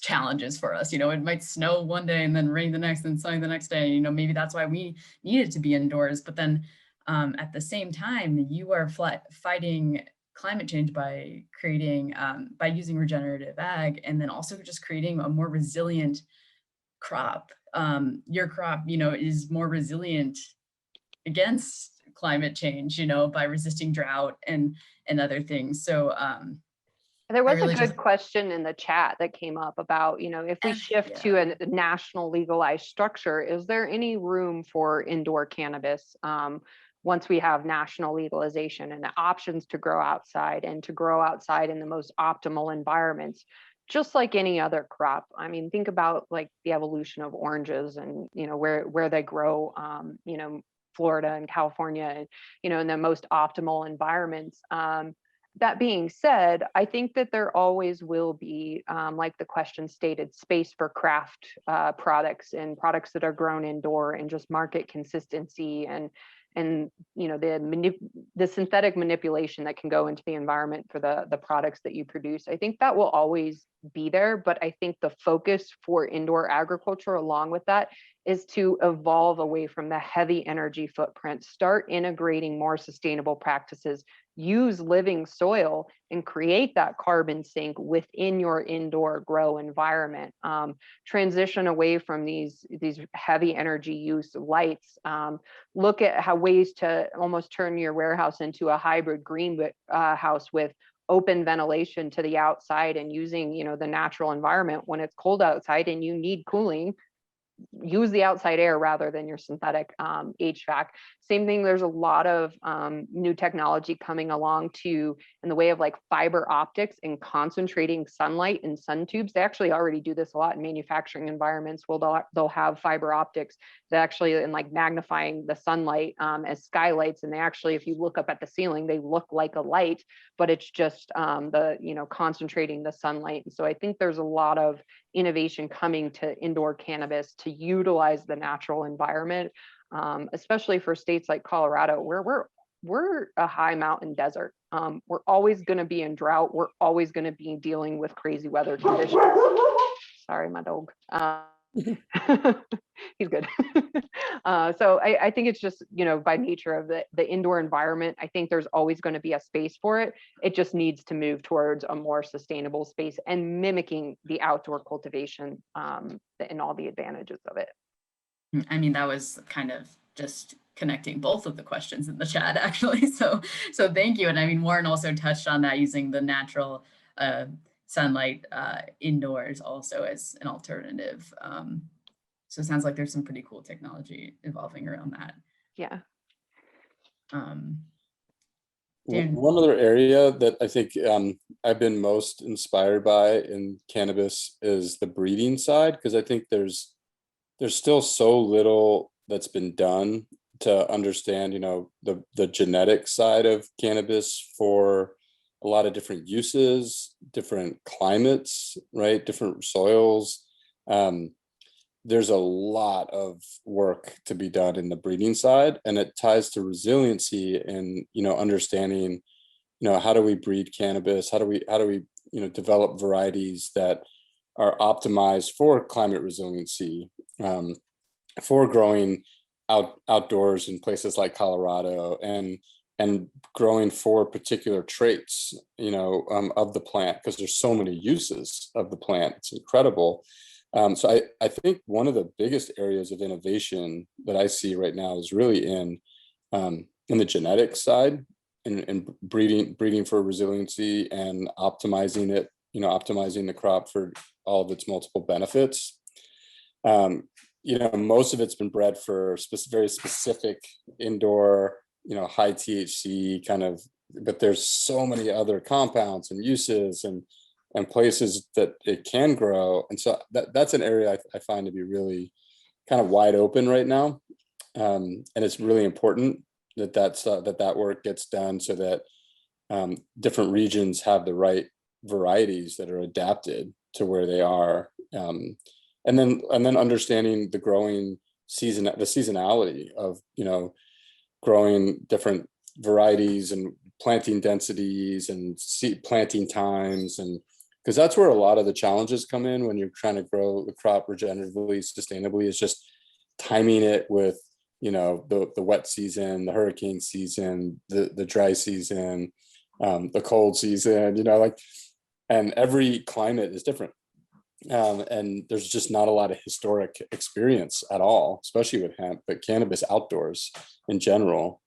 challenges for us. It might snow one day and then rain the next and sunny the next day. Maybe that's why we needed to be indoors. But then at the same time, you are fighting climate change by creating, by using regenerative ag, and then also just creating a more resilient crop. Your crop, is more resilient against climate change, by resisting drought and other things. So there was a good question in the chat that came up about, if we shift to a national legalized structure, is there any room for indoor cannabis once we have national legalization and the options to grow outside and to grow outside in the most optimal environments, just like any other crop? I mean, think about like the evolution of oranges and, where they grow, Florida and California, in the most optimal environments. That being said, I think that there always will be, like the question stated, space for craft products and products that are grown indoor, and just market consistency and the synthetic manipulation that can go into the environment for the products that you produce. I think that will always be there, but I think the focus for indoor agriculture along with that is to evolve away from the heavy energy footprint, start integrating more sustainable practices, use living soil and create that carbon sink within your indoor grow environment. Transition away from these heavy energy use lights. Look at how ways to almost turn your warehouse into a hybrid greenhouse with open ventilation to the outside and using, the natural environment when it's cold outside and you need cooling. Use the outside air rather than your synthetic HVAC. Same thing, there's a lot of new technology coming along too in the way of like fiber optics and concentrating sunlight in sun tubes. They actually already do this a lot in manufacturing environments. Well, they'll have fiber optics that actually in like magnifying the sunlight as skylights, and they actually, if you look up at the ceiling, they look like a light, but it's just concentrating the sunlight. And so I think there's a lot of innovation coming to indoor cannabis to utilize the natural environment, especially for states like Colorado, where we're a high mountain desert. We're always going to be in drought. We're always going to be dealing with crazy weather conditions. Sorry, my dog. He's good. So I think it's just, by nature of the indoor environment, I think there's always going to be a space for it. It just needs to move towards a more sustainable space and mimicking the outdoor cultivation and all the advantages of it. I mean, that was kind of just connecting both of the questions in the chat, actually. So thank you. And I mean, Warren also touched on that, using the natural sunlight indoors also as an alternative. So it sounds like there's some pretty cool technology evolving around that. Yeah. One other area that I think I've been most inspired by in cannabis is the breeding side, because I think there's still so little that's been done to understand, the genetic side of cannabis for a lot of different uses, different climates, right? Different soils. There's a lot of work to be done in the breeding side, and it ties to resiliency and, understanding, how do we breed cannabis? How do we, develop varieties that are optimized for climate resiliency, for growing outdoors in places like Colorado, and growing for particular traits, of the plant, because there's so many uses of the plant. It's incredible. So I think one of the biggest areas of innovation that I see right now is really in the genetic side, and breeding for resiliency and optimizing it, optimizing the crop for all of its multiple benefits. Most of it's been bred for very specific indoor, high THC kind of, but there's so many other compounds and uses and places that it can grow. And so that's an area I find to be really kind of wide open right now. And it's really important that work gets done, so that different regions have the right varieties that are adapted to where they are. And then understanding the growing season, the seasonality of, growing different varieties and planting densities and seed planting times, and because that's where a lot of the challenges come in when you're trying to grow the crop regeneratively, sustainably, is just timing it with, the wet season, the hurricane season, the dry season, the cold season, and every climate is different. And there's just not a lot of historic experience at all, especially with hemp, but cannabis outdoors in general.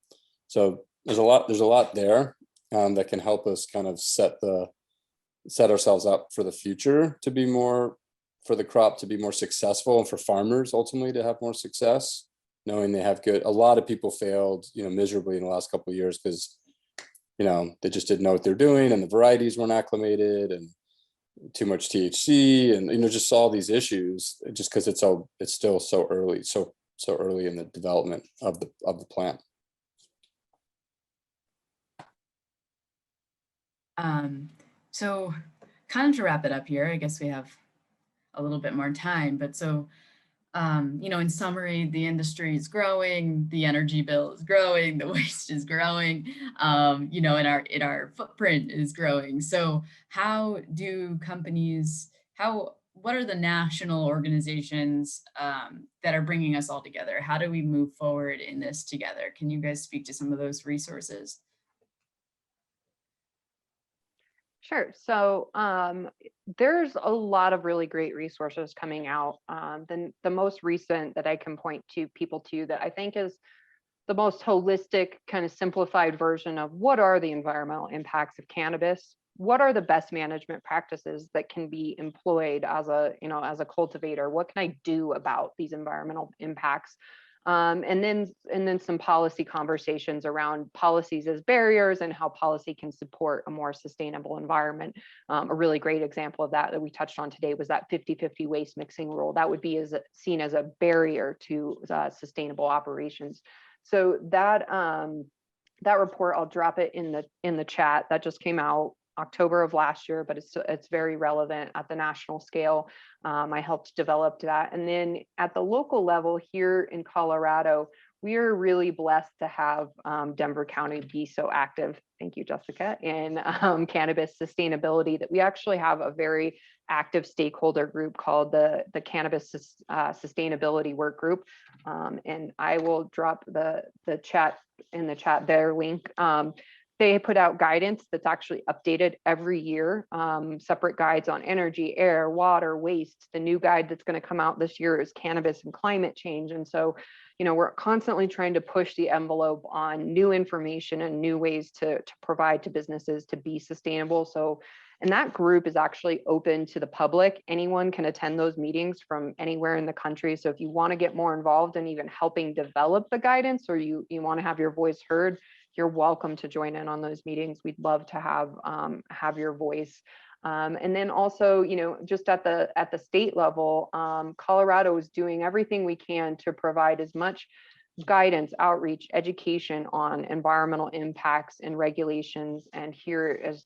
So there's a lot there that can help us kind of set ourselves up for the future to be more, for the crop to be more successful, and for farmers ultimately to have more success, knowing they have a lot of people failed, miserably in the last couple of years because, they just didn't know what they're doing, and the varieties weren't acclimated, and too much THC, and just all these issues, just because it's still so early in the development of the plant. So kind of to wrap it up here, I guess we have a little bit more time, but so, in summary, the industry is growing, the energy bill is growing, the waste is growing, and our footprint is growing. So how do companies, what are the national organizations that are bringing us all together? How do we move forward in this together? Can you guys speak to some of those resources? Sure. So there's a lot of really great resources coming out. The most recent that I can point people to that I think is the most holistic, kind of simplified version of what are the environmental impacts of cannabis? What are the best management practices that can be employed as a cultivator? What can I do about these environmental impacts? And then some policy conversations around policies as barriers and how policy can support a more sustainable environment. A really great example of that we touched on today was that 50-50 waste mixing rule. That would be seen as a barrier to sustainable operations. So that report, I'll drop it in the chat. That just came out October of last year, but it's very relevant at the national scale. I helped develop that. And then at the local level here in Colorado, we are really blessed to have Denver County be so active. Thank you, Jessica, in cannabis sustainability, that we actually have a very active stakeholder group called the Cannabis Sustainability Work Group. And I will drop the chat in the chat their link. They put out guidance that's actually updated every year, separate guides on energy, air, water, waste. The new guide that's going to come out this year is cannabis and climate change. And so, you know, we're constantly trying to push the envelope on new information and new ways to provide to businesses to be sustainable. So, and that group is actually open to the public. Anyone can attend those meetings from anywhere in the country. So if you want to get more involved in even helping develop the guidance, or you want to have your voice heard, you're welcome to join in on those meetings. We'd love to have your voice. And then also, you know, just at the state level, Colorado is doing everything we can to provide as much guidance, outreach, education on environmental impacts and regulations. And here is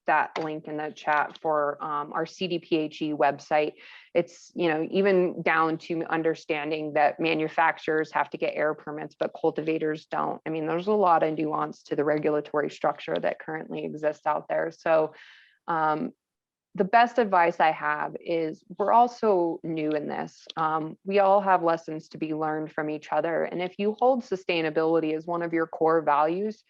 that link in the chat for our CDPHE website. It's, you know, even down to understanding that manufacturers have to get air permits, but cultivators don't. I mean, there's a lot of nuance to the regulatory structure that currently exists out there. So the best advice I have is, we're also new in this. We all have lessons to be learned from each other. And if you hold sustainability as one of your core values,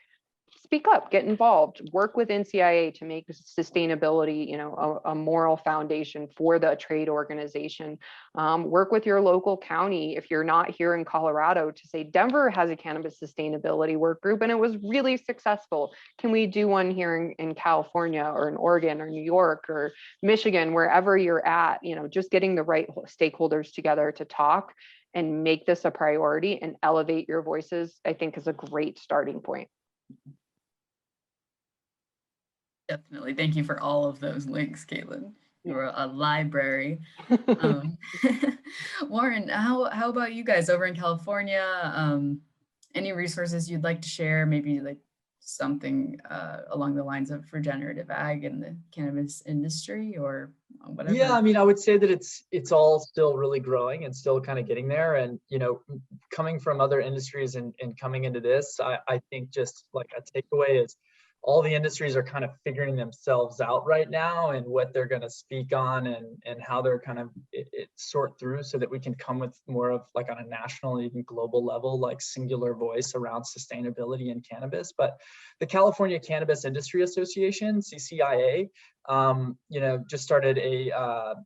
speak up, get involved, work with NCIA to make sustainability, you know, a moral foundation for the trade organization. Work with your local county if you're not here in Colorado to say, Denver has a cannabis sustainability work group and it was really successful. Can we do one here in California or in Oregon or New York or Michigan, wherever you're at? You know, just getting the right stakeholders together to talk and make this a priority and elevate your voices, I think, is a great starting point. Definitely. Thank you for all of those links, Caitlin. You're a library. Warren, how about you guys over in California? Any resources you'd like to share? Maybe like something along the lines of regenerative ag in the cannabis industry or whatever? Yeah, I mean, I would say that it's all still really growing and still kind of getting there. And, you know, coming from other industries and coming into this, I think just like a takeaway is, all the industries are kind of figuring themselves out right now and what they're going to speak on and how they're kind of sort through, so that we can come with more of like on a national and even global level, like singular voice around sustainability in cannabis. But the California Cannabis Industry Association, CCIA, you know, just started a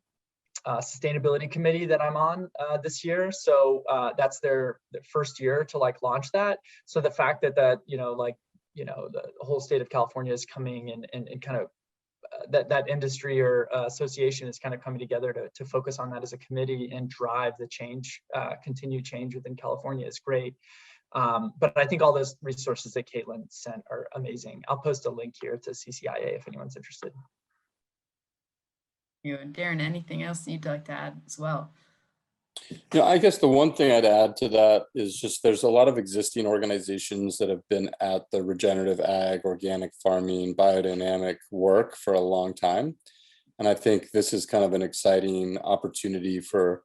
sustainability committee that I'm on this year. So that's their first year to like launch that. So the fact that you know, like, you know, the whole state of California is coming and kind of that industry or association is kind of coming together to focus on that as a committee and drive the change, continued change within California is great. But I think all those resources that Caitlin sent are amazing. I'll post a link here to CCIA if anyone's interested. You and Darren, anything else you'd like to add as well? Yeah, I guess the one thing I'd add to that is just there's a lot of existing organizations that have been at the regenerative ag, organic farming, biodynamic work for a long time. And I think this is kind of an exciting opportunity for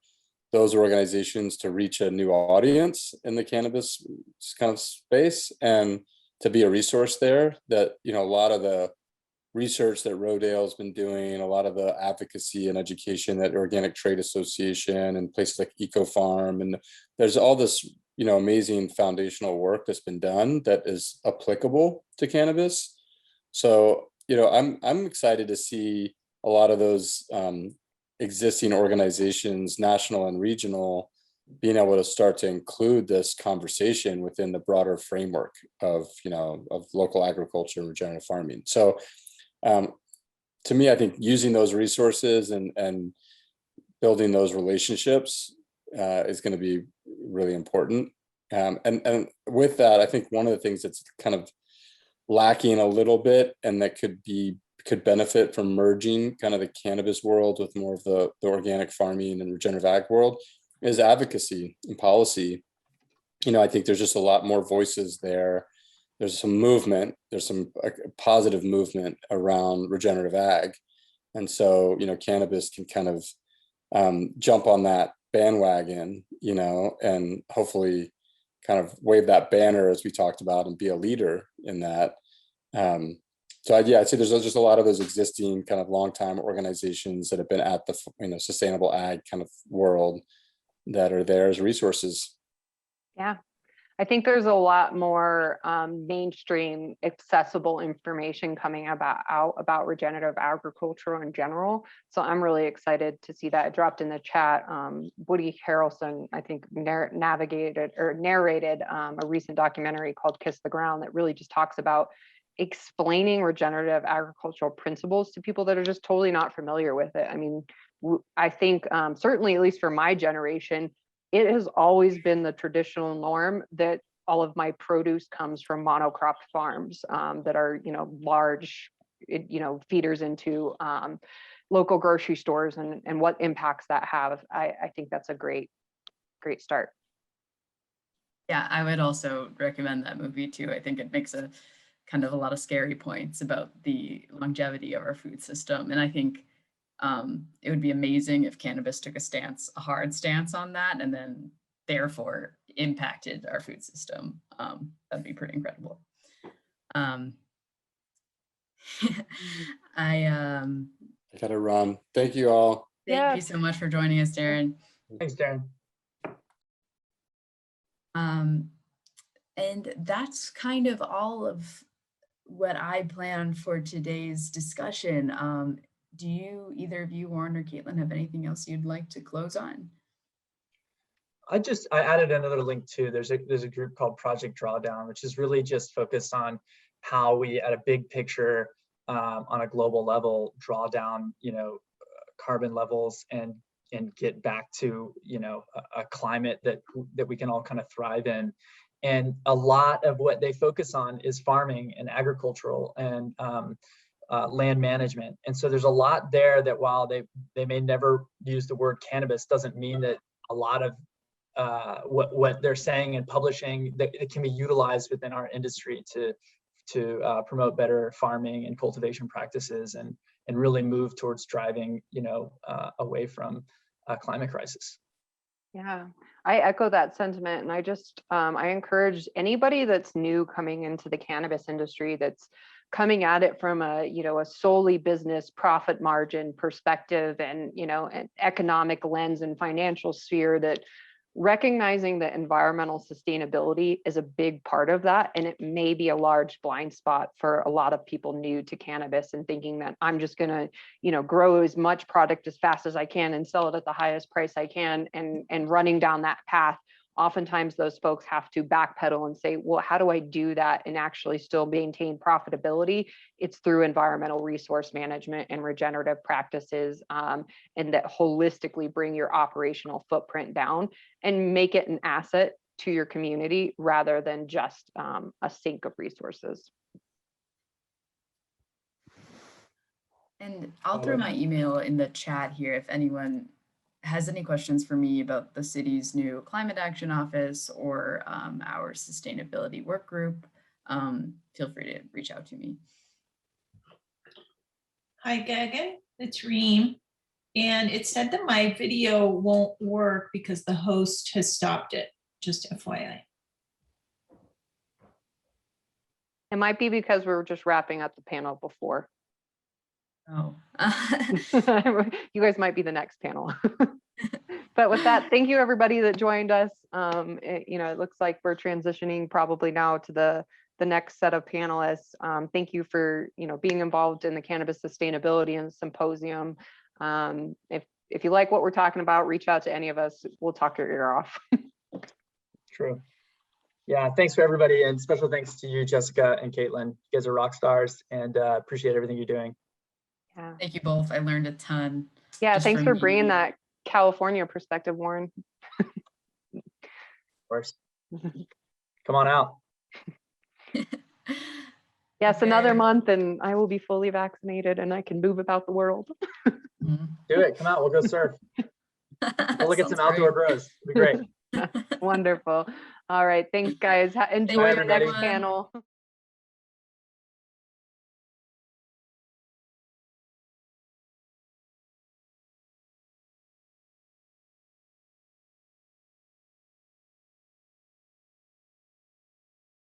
those organizations to reach a new audience in the cannabis kind of space and to be a resource there. That, you know, a lot of the research that Rodale's been doing, a lot of the advocacy and education that Organic Trade Association and places like EcoFarm, and there's all this, you know, amazing foundational work that's been done that is applicable to cannabis. So, you know, I'm excited to see a lot of those existing organizations, national and regional, being able to start to include this conversation within the broader framework of, you know, of local agriculture and regenerative farming. So to me, I think using those resources and building those relationships is going to be really important. And with that, I think one of the things that's kind of lacking a little bit, and that could benefit from merging kind of the cannabis world with more of the organic farming and regenerative ag world, is advocacy and policy. You know, I think there's just a lot more voices there. There's some movement, there's some positive movement around regenerative ag. And so, you know, cannabis can kind of jump on that bandwagon, you know, and hopefully kind of wave that banner as we talked about and be a leader in that. So yeah, I'd say there's just a lot of those existing kind of long-time organizations that have been at the sustainable ag kind of world that are there as resources. Yeah, I think there's a lot more mainstream accessible information coming about regenerative agriculture in general. So I'm really excited to see that. It dropped in the chat. Woody Harrelson, I think, narrated a recent documentary called Kiss the Ground that really just talks about explaining regenerative agricultural principles to people that are just totally not familiar with it. I mean, I think certainly, at least for my generation, it has always been the traditional norm that all of my produce comes from monocrop farms that are, large, feeders into local grocery stores, and what impacts that have. I think that's a great start. Yeah, I would also recommend that movie too. I think it makes a lot of scary points about the longevity of our food system. And I think it would be amazing if cannabis took a hard stance on that, and then therefore impacted our food system. That'd be pretty incredible. I gotta run. Thank you all. Thank you so much for joining us, Darren. Thanks, Darren. And that's kind of all of what I planned for today's discussion. Do you, either of you, Warren or Caitlin, have anything else you'd like to close on? I added another link too. There's a group called Project Drawdown, which is really just focused on how we, at a big picture, on a global level, draw down, carbon levels and get back to, a climate that we can all kind of thrive in. And a lot of what they focus on is farming and agricultural and land management. And so there's a lot there that, while they may never use the word cannabis, doesn't mean that a lot of what they're saying and publishing that it can be utilized within our industry to promote better farming and cultivation practices and really move towards driving, away from a climate crisis. Yeah, I echo that sentiment, and I encourage anybody that's new coming into the cannabis industry, that's coming at it from a solely business profit margin perspective and an economic lens and financial sphere, that recognizing that environmental sustainability is a big part of that. And it may be a large blind spot for a lot of people new to cannabis, and thinking that I'm just going to, grow as much product as fast as I can and sell it at the highest price I can, and running down that path. Oftentimes those folks have to backpedal and say, well, how do I do that and actually still maintain profitability? It's through environmental resource management and regenerative practices, and that holistically bring your operational footprint down and make it an asset to your community rather than just a sink of resources. And I'll throw my email in the chat here if anyone has any questions for me about the city's new climate action office or our sustainability work group. Feel free to reach out to me. Hi, Gagan, it's Reem. And it said that my video won't work because the host has stopped it, just FYI. It might be because we were just wrapping up the panel before. Oh. You guys might be the next panel. But with that, thank you everybody that joined us. It looks like we're transitioning probably now to the next set of panelists. Thank you for being involved in the Cannabis Sustainability and Symposium. If you like what we're talking about, reach out to any of us. We'll talk your ear off. True. Yeah, thanks for everybody, and special thanks to you, Jessica and Caitlin. You guys are rock stars, and appreciate everything you're doing. Yeah. Thank you both. I learned a ton. Yeah, thanks for bringing that California perspective, Warren. Of course. Come on out. Yes, another month and I will be fully vaccinated and I can move about the world. Do it. Come out. We'll go surf. We'll look at some outdoor grows. It'll be great. Wonderful. All right. Thanks, guys. Enjoy the next panel.